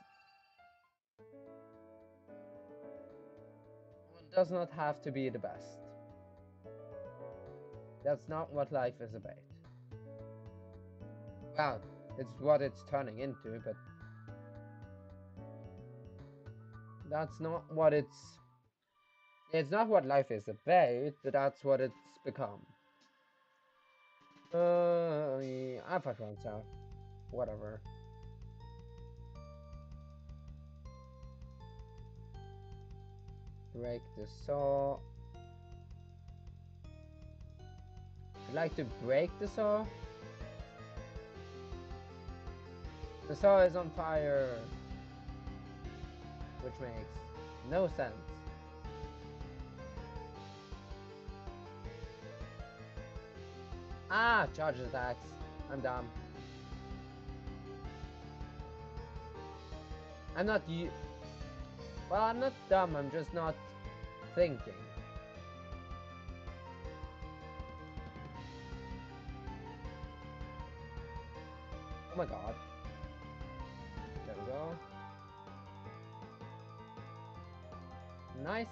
One does not have to be the best. That's not what life is about. Well, it's what it's turning into, but that's not what it's not what life is about, but that's what it's become. Yeah, I fucked wrong south. Whatever. Break the saw. I'd like to break the saw. The saw is on fire, which makes no sense. Ah, charge attacks. I'm dumb. I'm not you. Well, I'm not dumb. I'm just not thinking. Oh my god. There we go. Nice.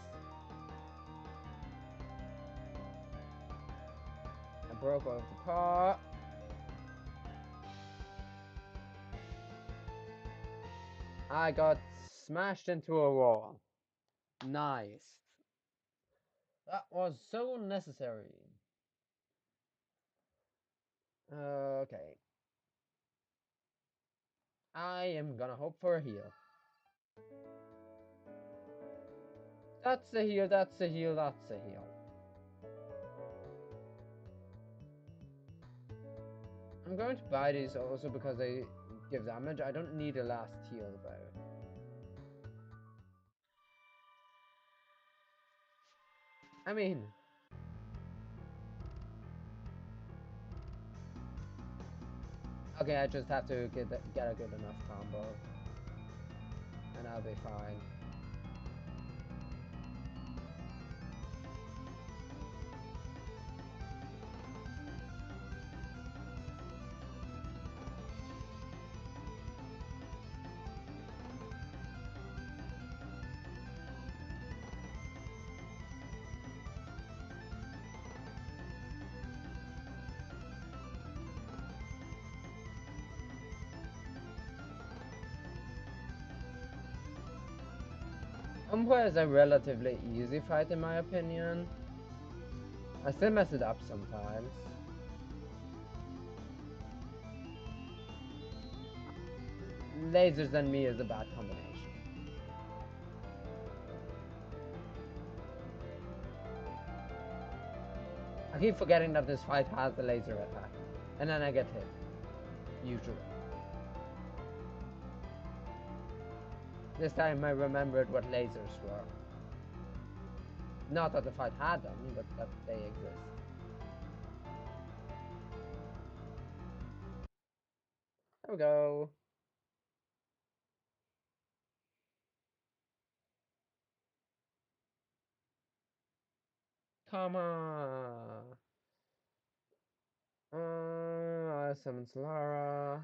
I broke off the car. I got smashed into a wall. Nice. That was so necessary. Okay. I am gonna hope for a heal. That's a heal, that's a heal, that's a heal. I'm going to buy these also because they give damage. I don't need a last heal though. I mean... Okay, I just have to get a good enough combo. And I'll be fine. Umpire is a relatively easy fight in my opinion. I still mess it up sometimes. Lasers and me is a bad combination. I keep forgetting that this fight has the laser attack. And then I get hit. Usually. This time I remembered what lasers were. Not that the fight had them, but that they exist. There we go. Come on. I summoned Solara.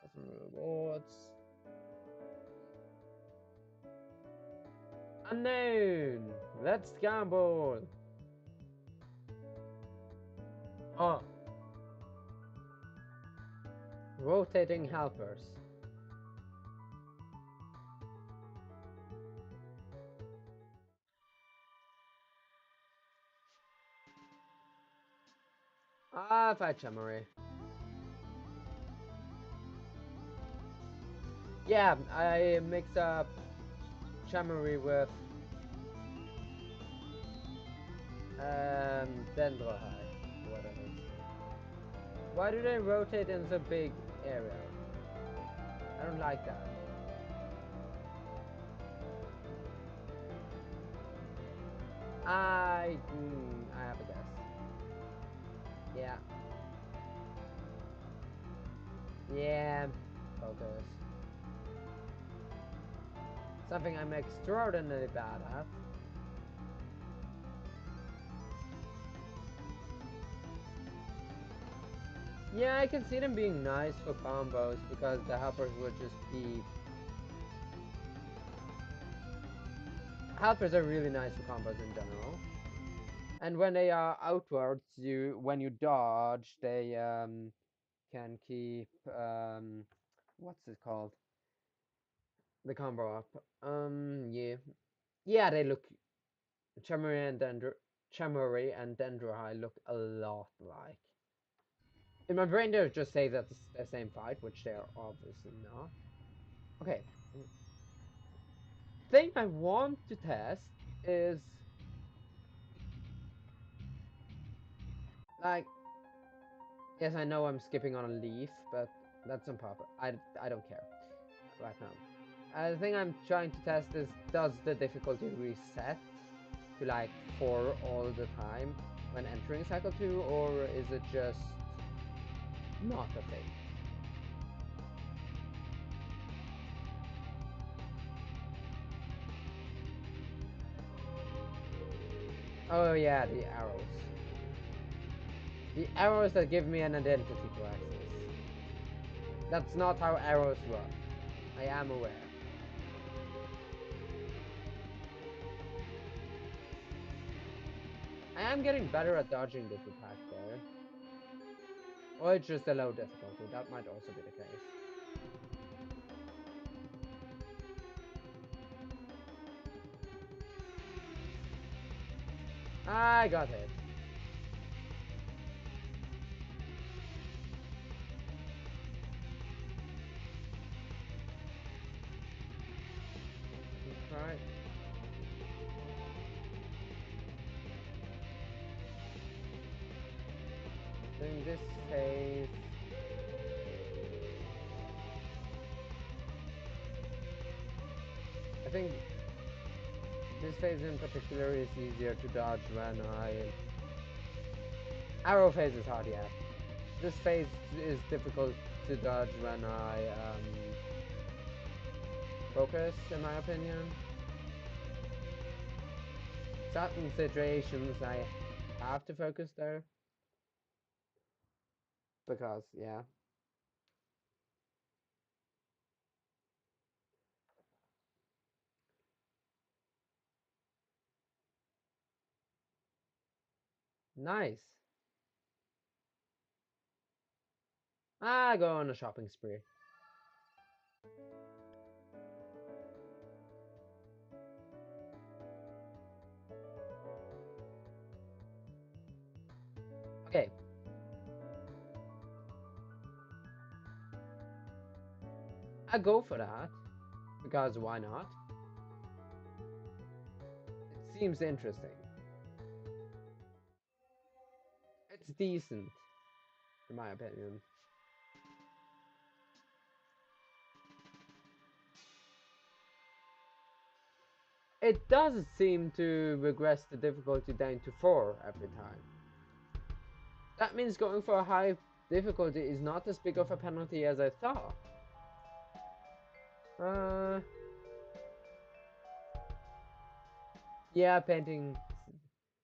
Got some rewards. Unknown. Let's gamble. Oh. Rotating helpers. Ah, fight Chamarri. Yeah, I mix up Chamarri with Dendrohai, whatever it's called. Why do they rotate in so big area? I don't like that. I have a guess. Yeah. Yeah. Focus. Something I'm extraordinarily bad at. Yeah, I can see them being nice for combos because the helpers would just be... Helpers are really nice for combos in general. And when they are outwards, when you dodge, they can keep what's it called? The combo up. Yeah, yeah, they look Chamoray and Dendrohai look a lot like. In my brain, they just say that it's the same fight, which they are obviously not. Okay, thing I want to test is like, yes, I know I'm skipping on a leaf, but that's on purpose. I don't care right now. The thing I'm trying to test is, does the difficulty reset to like 4 all the time when entering cycle 2, or is it just not a thing? Oh yeah, the arrows. The arrows that give me an identity to access. That's not how arrows work. I am aware. I am getting better at dodging this attack there. Or it's just a low difficulty, that might also be the case. I got hit. Right. In this phase, I think this phase in particular is easier to dodge when Arrow phase is hard, yeah. This phase is difficult to dodge when I focus, in my opinion. Certain situations I have to focus there. Because, yeah. Nice. I go on a shopping spree. Okay. I go for that. Because why not? It seems interesting. It's decent, in my opinion. It does seem to regress the difficulty down to 4 every time. That means going for a high difficulty is not as big of a penalty as I thought. Yeah, painting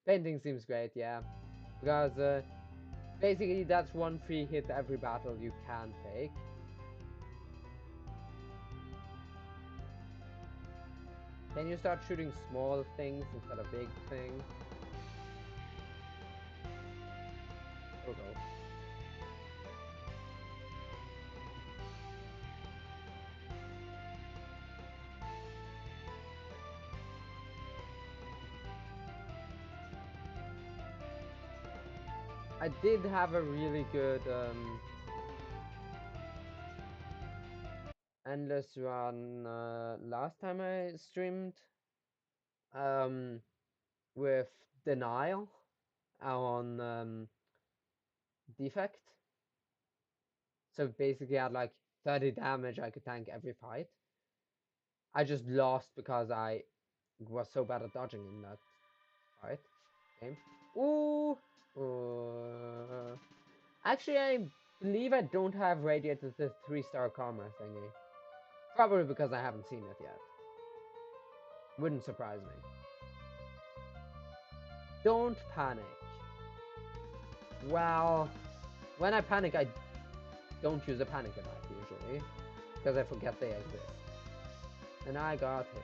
seems great, yeah. Because basically that's one free hit every battle you can take. Can you start shooting small things instead of big things? Go go. I did have a really good endless run last time I streamed um, with Denial on Defect. So basically I had like 30 damage I could tank every fight. I just lost because I was so bad at dodging in that fight game. Ooh! Actually, I believe I don't have radiated the 3-star karma thingy. Probably because I haven't seen it yet. Wouldn't surprise me. Don't panic. Well, when I panic, I don't use a panic attack usually, because I forget they exist. And I got hit.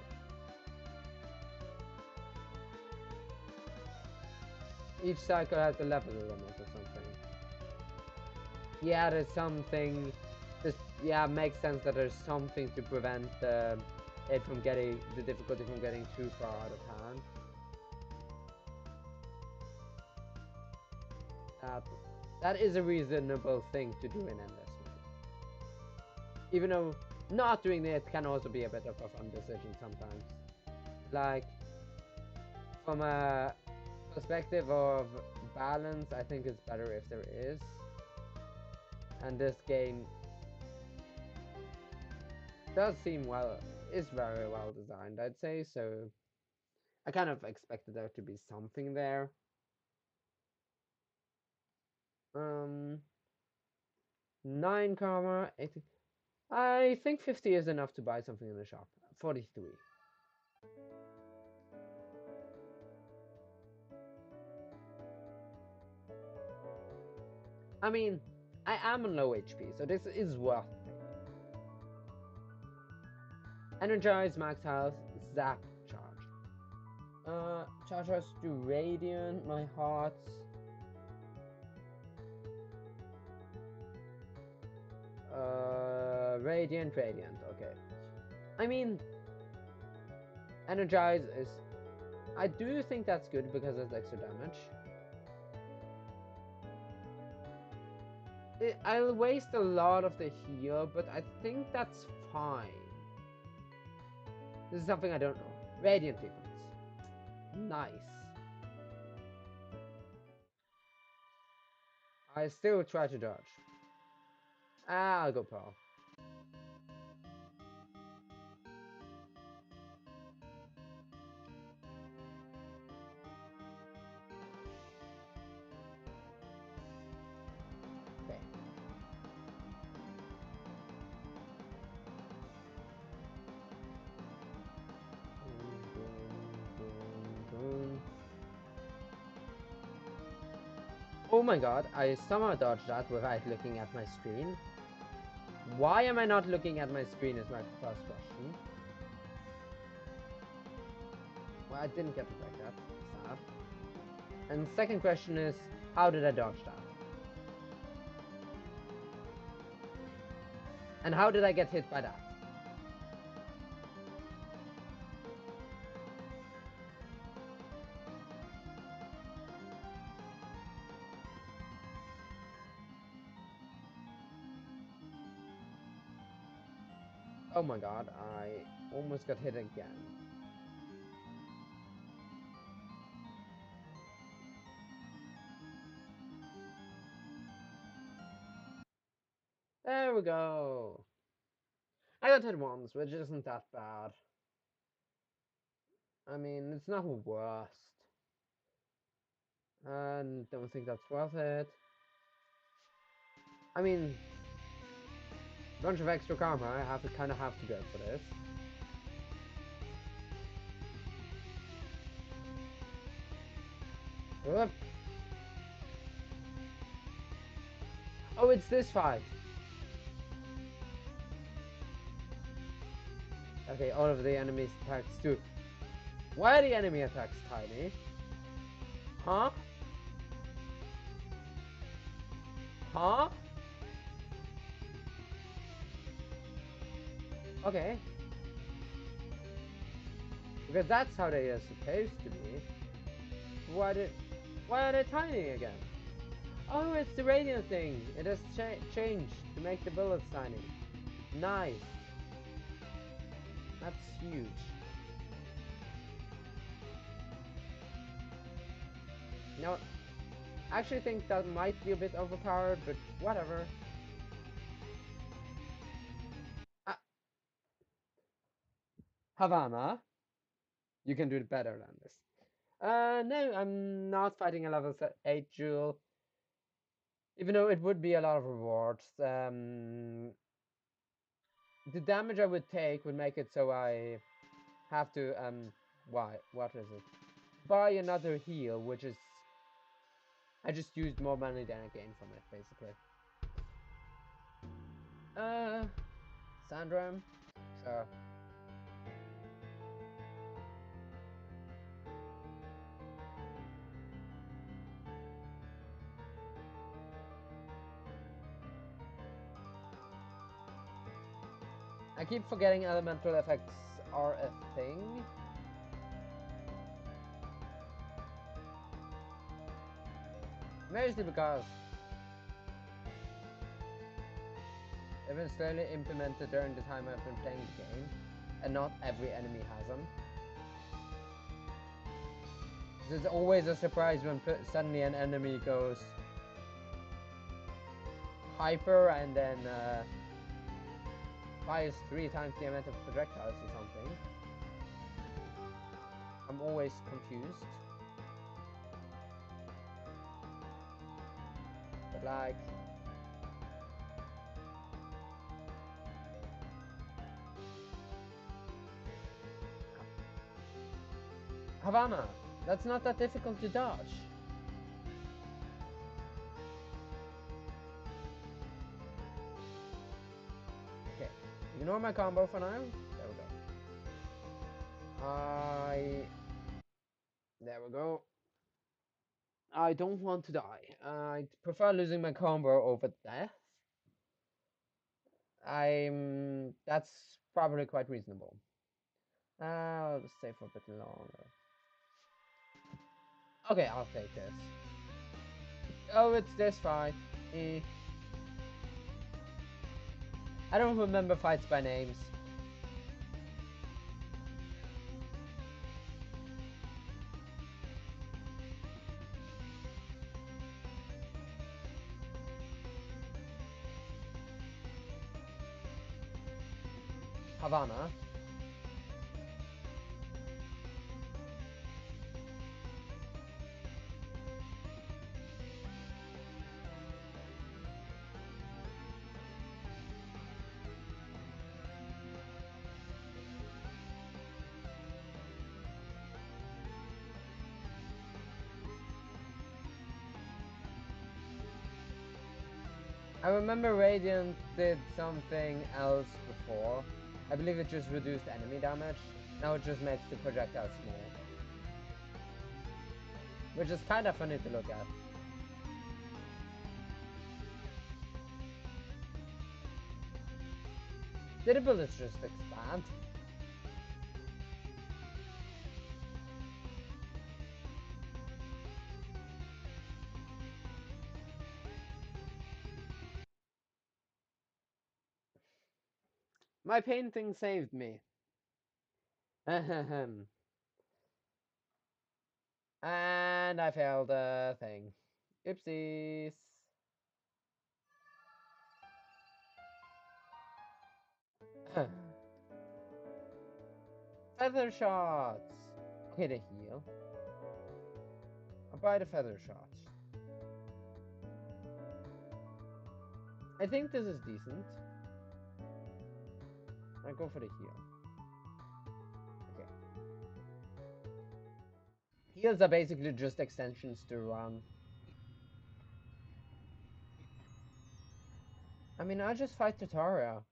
Each cycle has a level limit or something. Yeah, there's something. Yeah, makes sense that there's something to prevent it from getting the difficulty from getting too far out of hand. That that is a reasonable thing to do in endless mode. Even though not doing it can also be a bit of a fun decision sometimes. Like from a perspective of balance, I think it's better if there is. And this game does seem is very well designed, I'd say, so I kind of expected there to be something there. 9 karma, 80. I think 50 is enough to buy something in the shop. 43. I mean, I am on low HP, so this is worth it. Energize, max health, zap, charge. Charge us to radiant, my hearts. Radiant, okay. I mean, energize is... I do think that's good because it's extra damage. I'll waste a lot of the heal, but I think that's fine. This is something I don't know. Radiant defense. Nice. I still try to dodge. I'll go Pearl. Okay. Oh my god, I somehow dodged that without looking at my screen. Why am I not looking at my screen is my first question. Well, I didn't get to break that. Sad. And the second question is, how did I dodge that? And how did I get hit by that? Oh my god, I almost got hit again. There we go. I got hit once, which isn't that bad. I mean, it's not worst. And don't think that's worth it. I mean, bunch of extra karma. I kind of have to go for this. Whoop. Oh, it's this fight. Okay, all of the enemies attacks too. Why are the enemy attacks tiny? Huh? Huh? Okay. Because that's how they are supposed to be. Why are they tiny again? Oh, it's the radiant thing. It has changed to make the bullets tiny. Nice. That's huge. No, I actually think that might be a bit overpowered, but whatever. Uh, Havana, you can do it better than this. No, I'm not fighting a level 8 jewel. Even though it would be a lot of rewards. The damage I would take would make it so I have to, what is it? Buy another heal, which is... I just used more money than I gained from it, basically. Sandra? Sure. I keep forgetting elemental effects are a thing. Mostly because they've been slowly implemented during the time I've been playing the game, and not every enemy has them. It's always a surprise when suddenly an enemy goes hyper and then fires 3 times the amount of projectiles or something. I'm always confused. But like... Havana, that's not that difficult to dodge. Okay, ignore my combo for now. There we go. There we go. I don't want to die. I prefer losing my combo over death. That's probably quite reasonable. I'll stay for a bit longer. Okay, I'll take this. Oh, it's this fight. I don't remember fights by names. Havana. I remember Radiant did something else before. I believe it just reduced enemy damage. Now it just makes the projectile small. Which is kind of funny to look at. Did the bullets just expand? My painting saved me. Ahem. And I failed a thing. Oopsies. Feather shots. Okay, to heal. I'll buy the feather shots. I think this is decent. I go for the heal. Okay. Heals are basically just extensions to run. I mean, I'll just fight Tataria.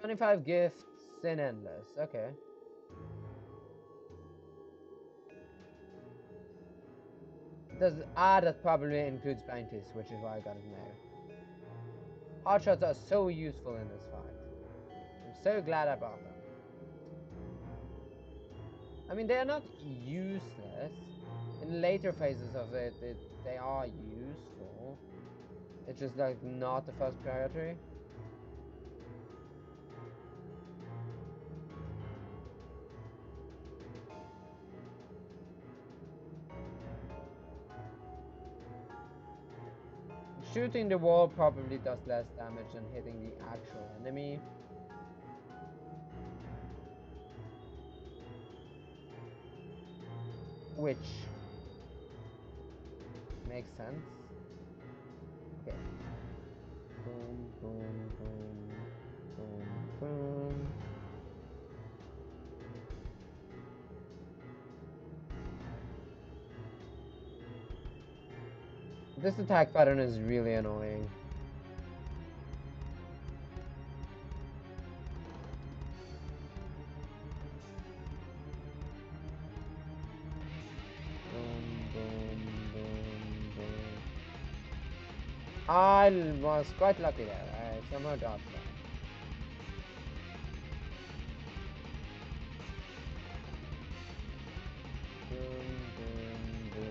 $25 gifts in Endless. Okay. That probably includes Blind Kiss, which is why I got it now. Hot shots are so useful in this fight. I'm so glad I bought them. I mean, they are not useless. In later phases of it, they are useful. It's just like not the first priority. Shooting the wall probably does less damage than hitting the actual enemy. Which makes sense. Okay. Boom, boom, boom, boom, boom. This attack pattern is really annoying. Boom, boom, boom, boom. I was quite lucky there. I somehow dodged that. Dun, dun, dun.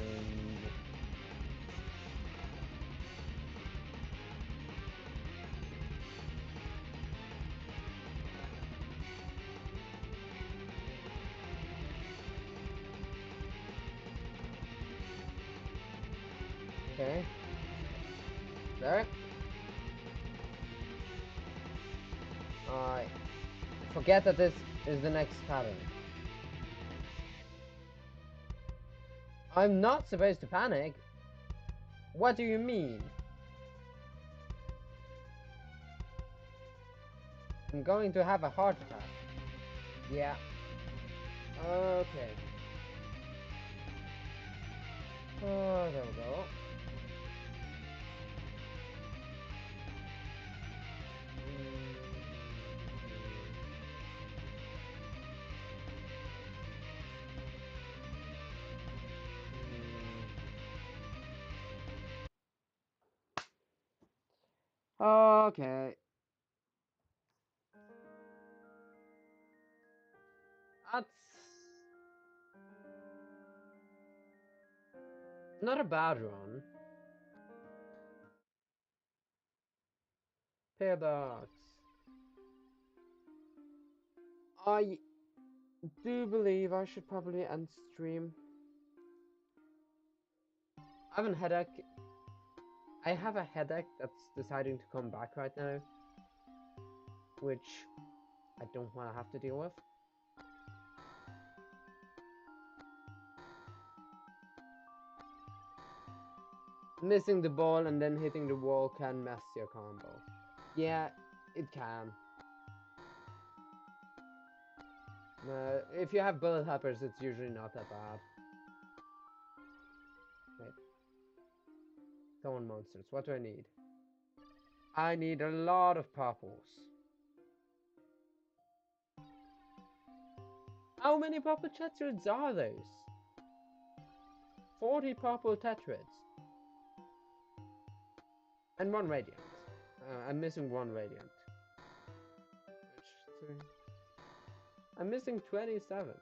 Okay. There. I forget that this is the next pattern. I'm not supposed to panic. What do you mean? I'm going to have a heart attack. Yeah. Okay. Oh, there we go. Okay. That's not a bad run. Paradox. I do believe I should probably end stream. I have a headache. I have a headache that's deciding to come back right now, which I don't want to have to deal with. Missing the ball and then hitting the wall can mess your combo. Yeah, it can. If you have bullet hoppers, it's usually not that bad. Wait. Stone monsters. What do I need? I need a lot of purples. How many purple tetrads are those? 40 purple tetrads. And one radiant. I'm missing one radiant. I'm missing 27.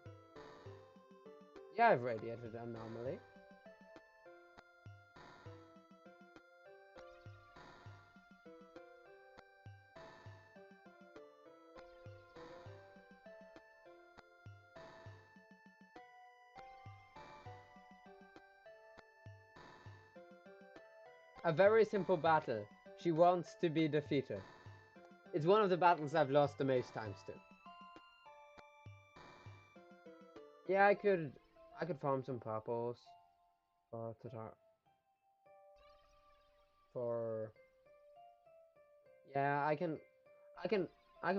Yeah, I've radiated anomaly. A very simple battle. She wants to be defeated. It's one of the battles I've lost the most times to. Yeah, I could farm some purples for for yeah, I can I can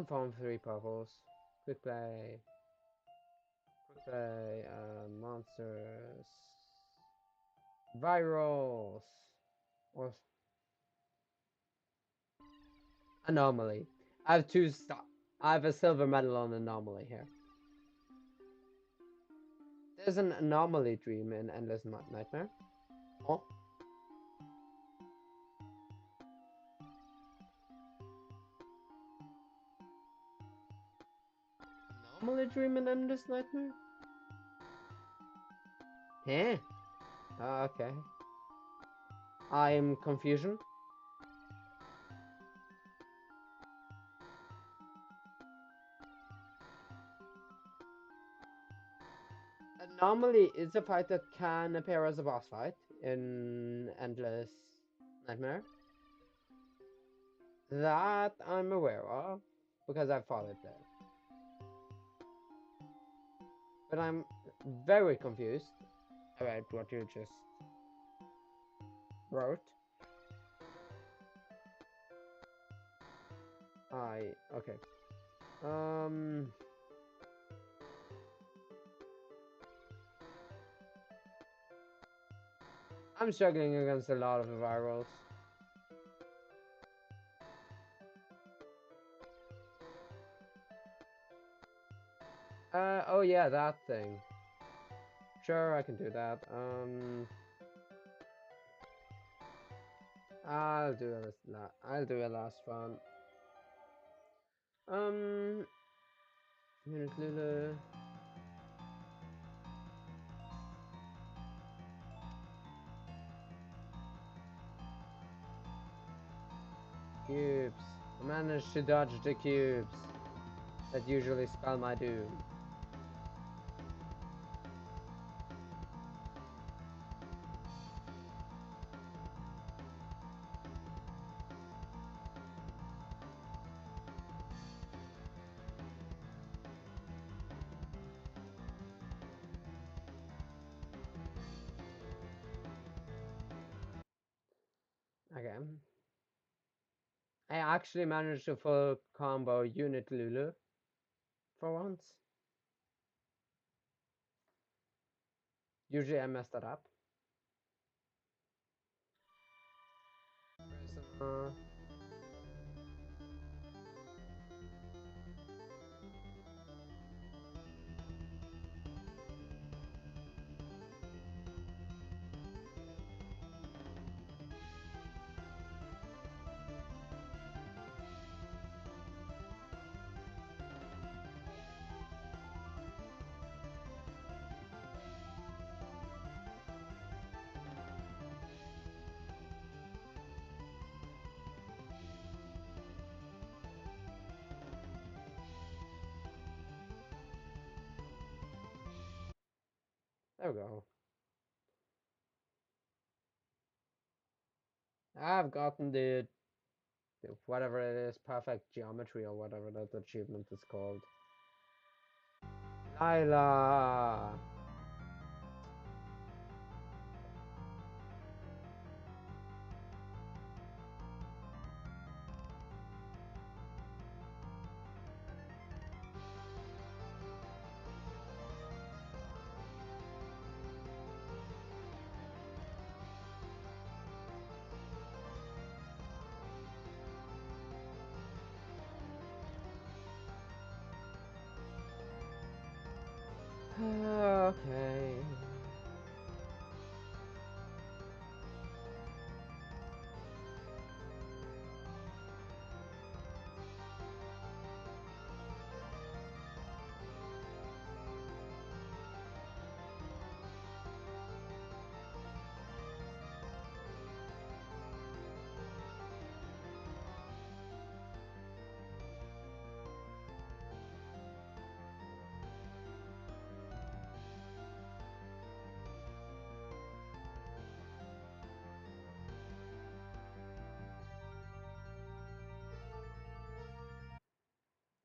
farm 3 purples. Quick play. Quick play, monsters. Virals. Or anomaly. I have I have a silver medal on anomaly here. There's an anomaly dream in Endless Nightmare. Oh. Anomaly dream in Endless Nightmare? Eh? Okay. I'm confusion. Anomaly is a fight that can appear as a boss fight in Endless Nightmare. That I'm aware of, because I've fought it there. But I'm very confused about what you just wrote. Okay. Um, I'm struggling against a lot of virals. Oh yeah, that thing. Sure, I can do that. I'll do a last one. Um, Unit Lulu. Cubes. I managed to dodge the cubes that usually spell my doom. Okay. I actually managed to full combo Unit Lulu for once. Usually I mess that up. Uh, there we go. I've gotten the whatever it is, perfect geometry or whatever that achievement is called. Lila! Okay.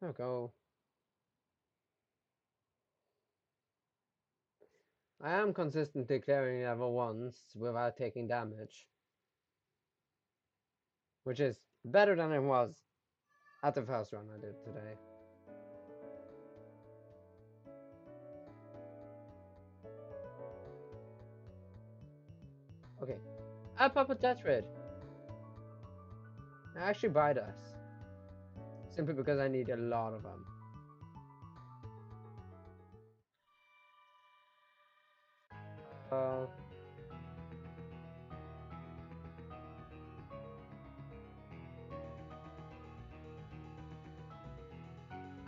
There we go. I am consistently clearing level once without taking damage, which is better than it was at the first run I did today. Okay, up with Deathrid. I actually buy this simply because I need a lot of them. Uh,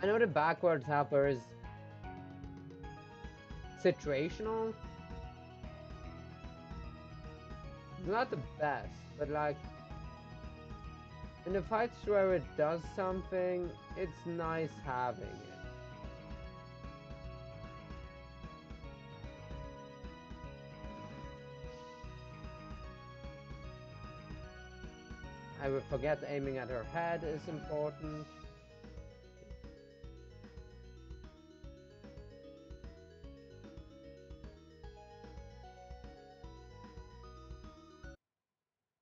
I know the backwards helper is situational. It's not the best, but like in the fights where it does something, it's nice having it. I would forget aiming at her head is important.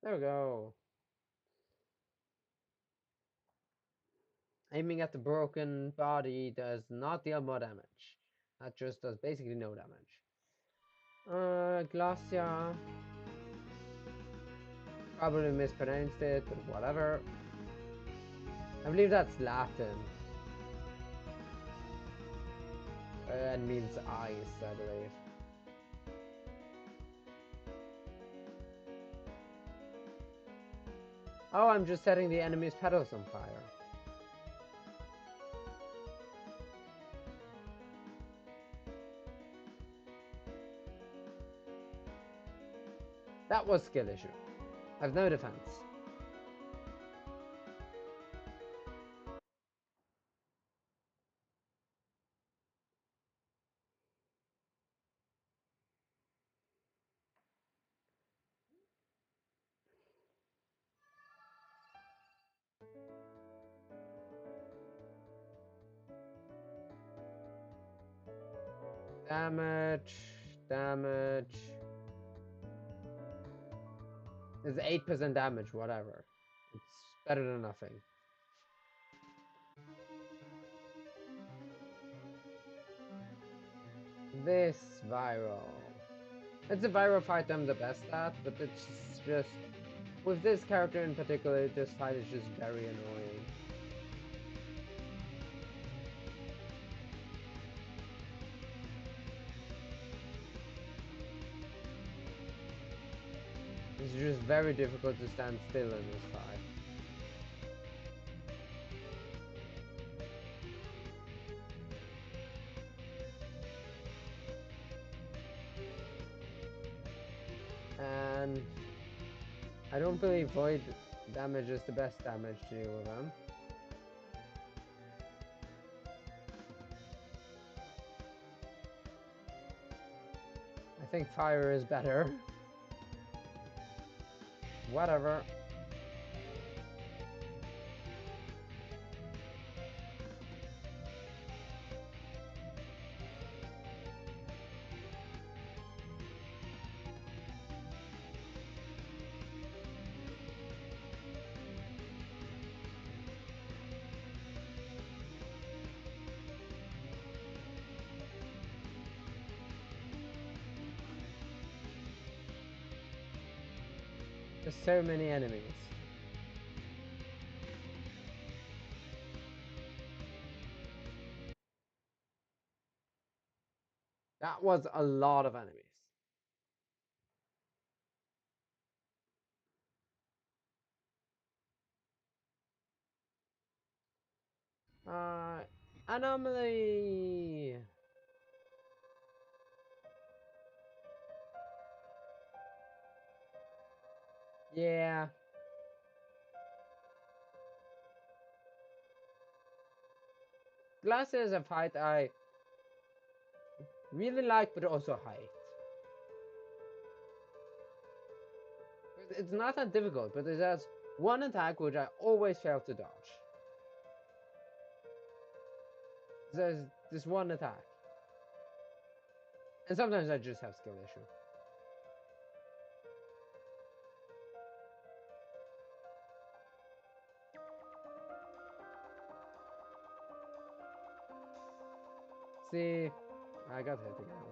There we go. Aiming at the broken body does not deal more damage. That just does basically no damage. Glacia. Probably mispronounced it, but whatever. I believe that's Latin. And means ice, I believe. Oh, I'm just setting the enemy's petals on fire. That was skill issue. I've no defense. Damage, damage. It's 8% damage, whatever. It's better than nothing. This viral. It's a viral fight I'm the best at, but it's just with this character in particular, this fight is just very annoying. It's just very difficult to stand still in this fight. And I don't believe void damage is the best damage to deal with them. I think fire is better. Whatever. There's so many enemies. That was a lot of enemies. Anomaly! Yeah. Glass is a fight I really like, but also hate. It's not that difficult, but it has one attack which I always fail to dodge. There's this one attack. And sometimes I just have skill issue. See, I got hit again.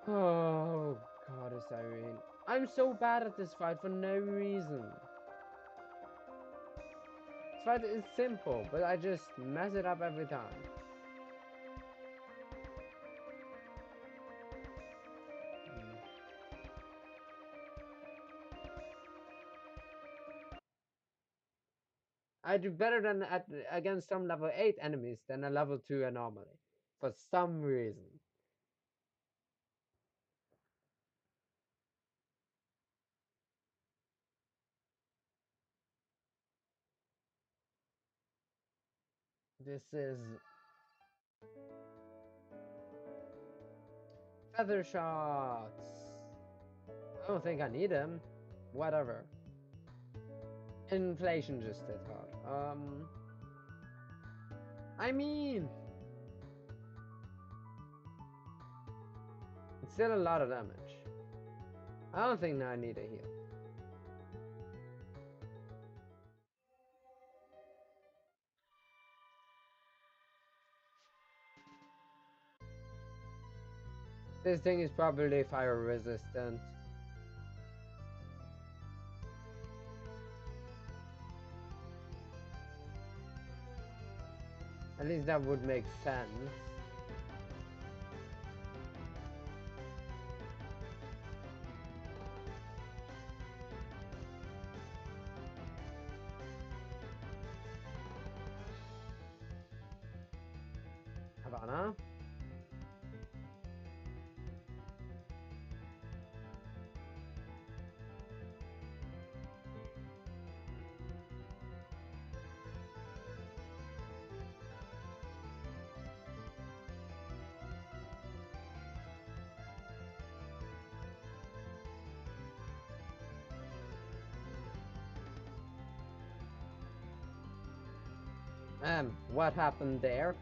Oh, Goddess Irene. I'm so bad at this fight for no reason. This fight is simple, but I just mess it up every time. I do better than against some level 8 enemies than a level 2 anomaly. For some reason. This is feather shots. I don't think I need them. Whatever. Inflation just hit hard. I mean, it's still a lot of damage. I don't think I need a heal. This thing is probably fire resistant. At least that would make sense. Katana. What happened there?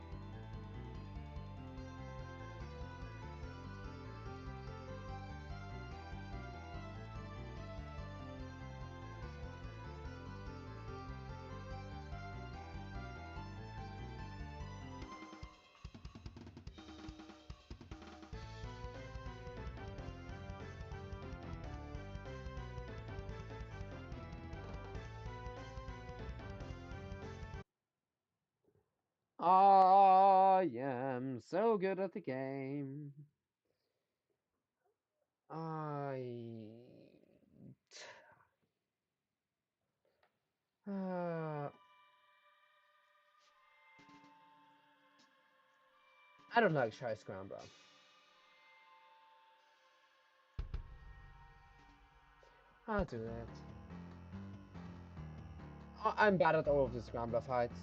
I am so good at the game. I uh, I don't like Shy Scrambler. I'll do that. I'm bad at all of the Scrambler fights.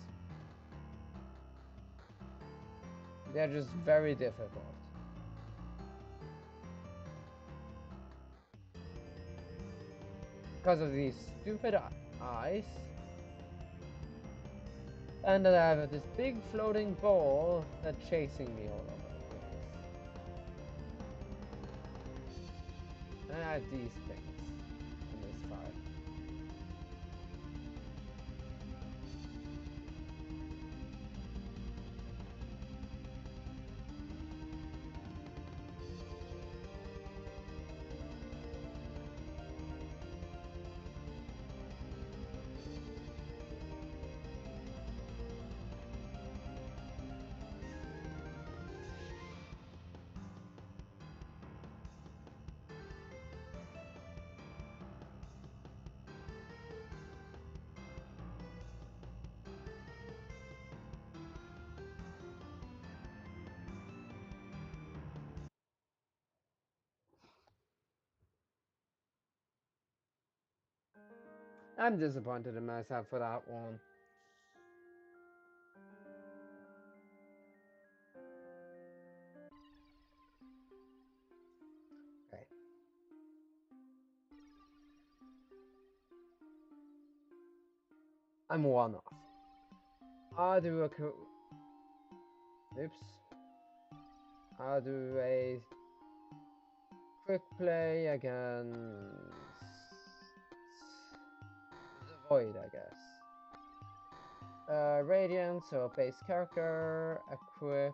They're just very difficult. Because of these stupid eyes. And then I have this big floating ball that's chasing me all over the place. And I have these things in this fight. I'm disappointed in myself for that one. Okay. I'm one off. I'll do a oops. I'll do a quick play against the Void, I guess. Radiant, so base character, equip.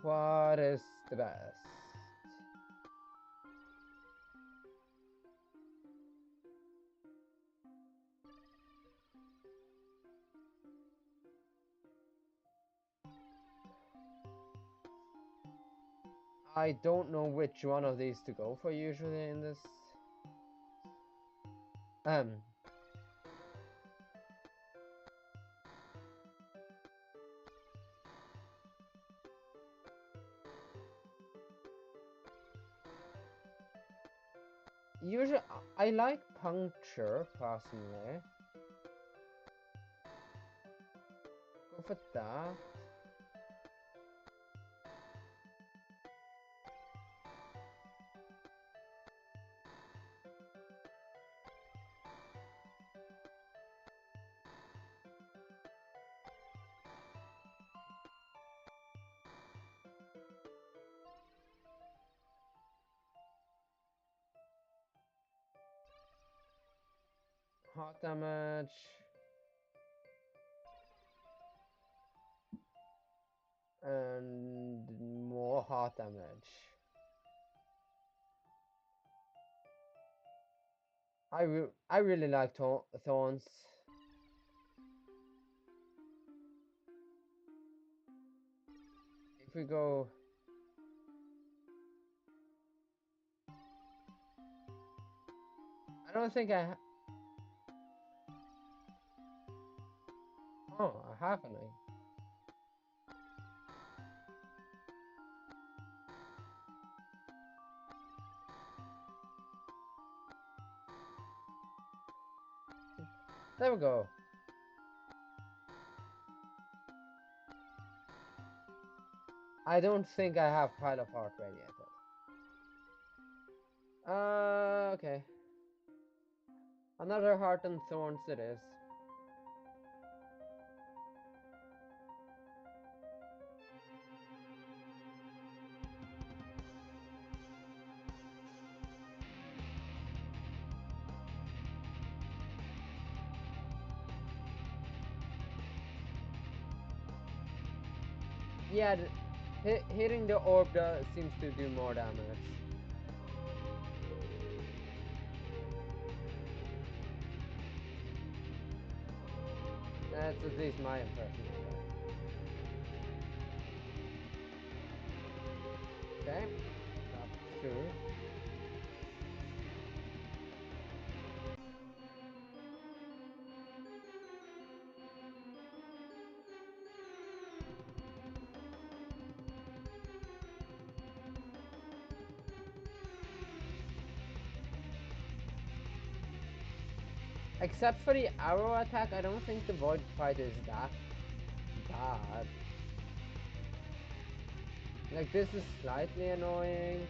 What is the best? I don't know which one of these to go for usually in this. Usually I like puncture personally. Go for that. Hot damage. And more hot damage. I really like thorns. If we go, I don't think Oh, I have an eye. There we go. I don't think I have pile of heart radiated. Okay. Another heart and thorns it is. Yeah, hitting the orb seems to do more damage. That's at least my impression of it. Okay, that's two. Except for the arrow attack, I don't think the void fight is that bad. Like, this is slightly annoying.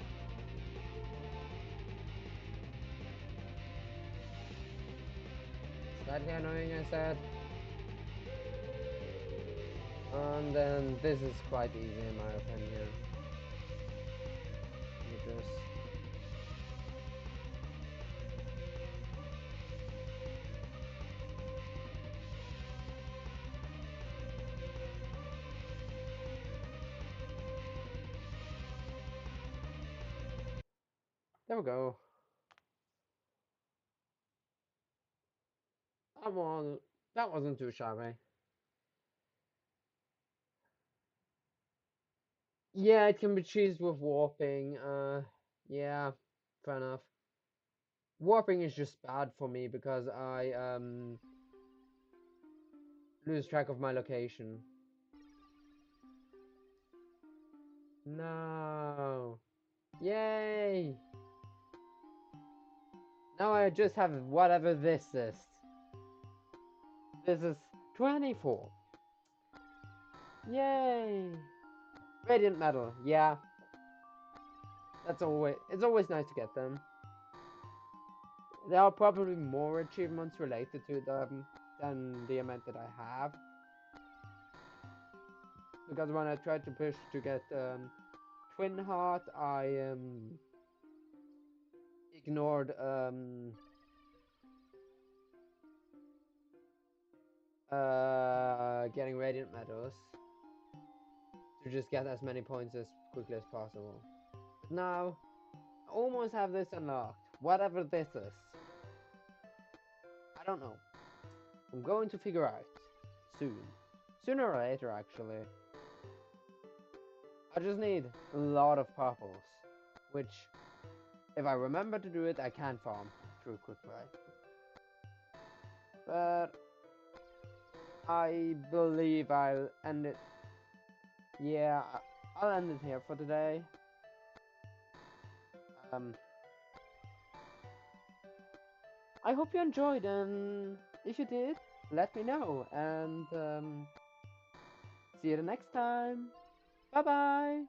Slightly annoying, I said. And then this is quite easy in my opinion. You just... There we go. That wasn't too shabby. Yeah, it can be cheesed with warping. Yeah, fair enough. Warping is just bad for me because I lose track of my location. No. Yay! Now I just have whatever this is. This is 24. Yay! Radiant Metal, yeah. It's always nice to get them. There are probably more achievements related to them than the amount that I have. Because when I tried to push to get Twin Heart, I ignored getting Radiant Medals to just get as many points as quickly as possible. But now, I almost have this unlocked. Whatever this is. I don't know. I'm going to figure out soon. Sooner or later, actually. I just need a lot of purples, which, if I remember to do it, I can farm through quick play. But I believe I'll end it. Yeah, I'll end it here for today. I hope you enjoyed, and if you did, let me know. And see you the next time. Bye bye.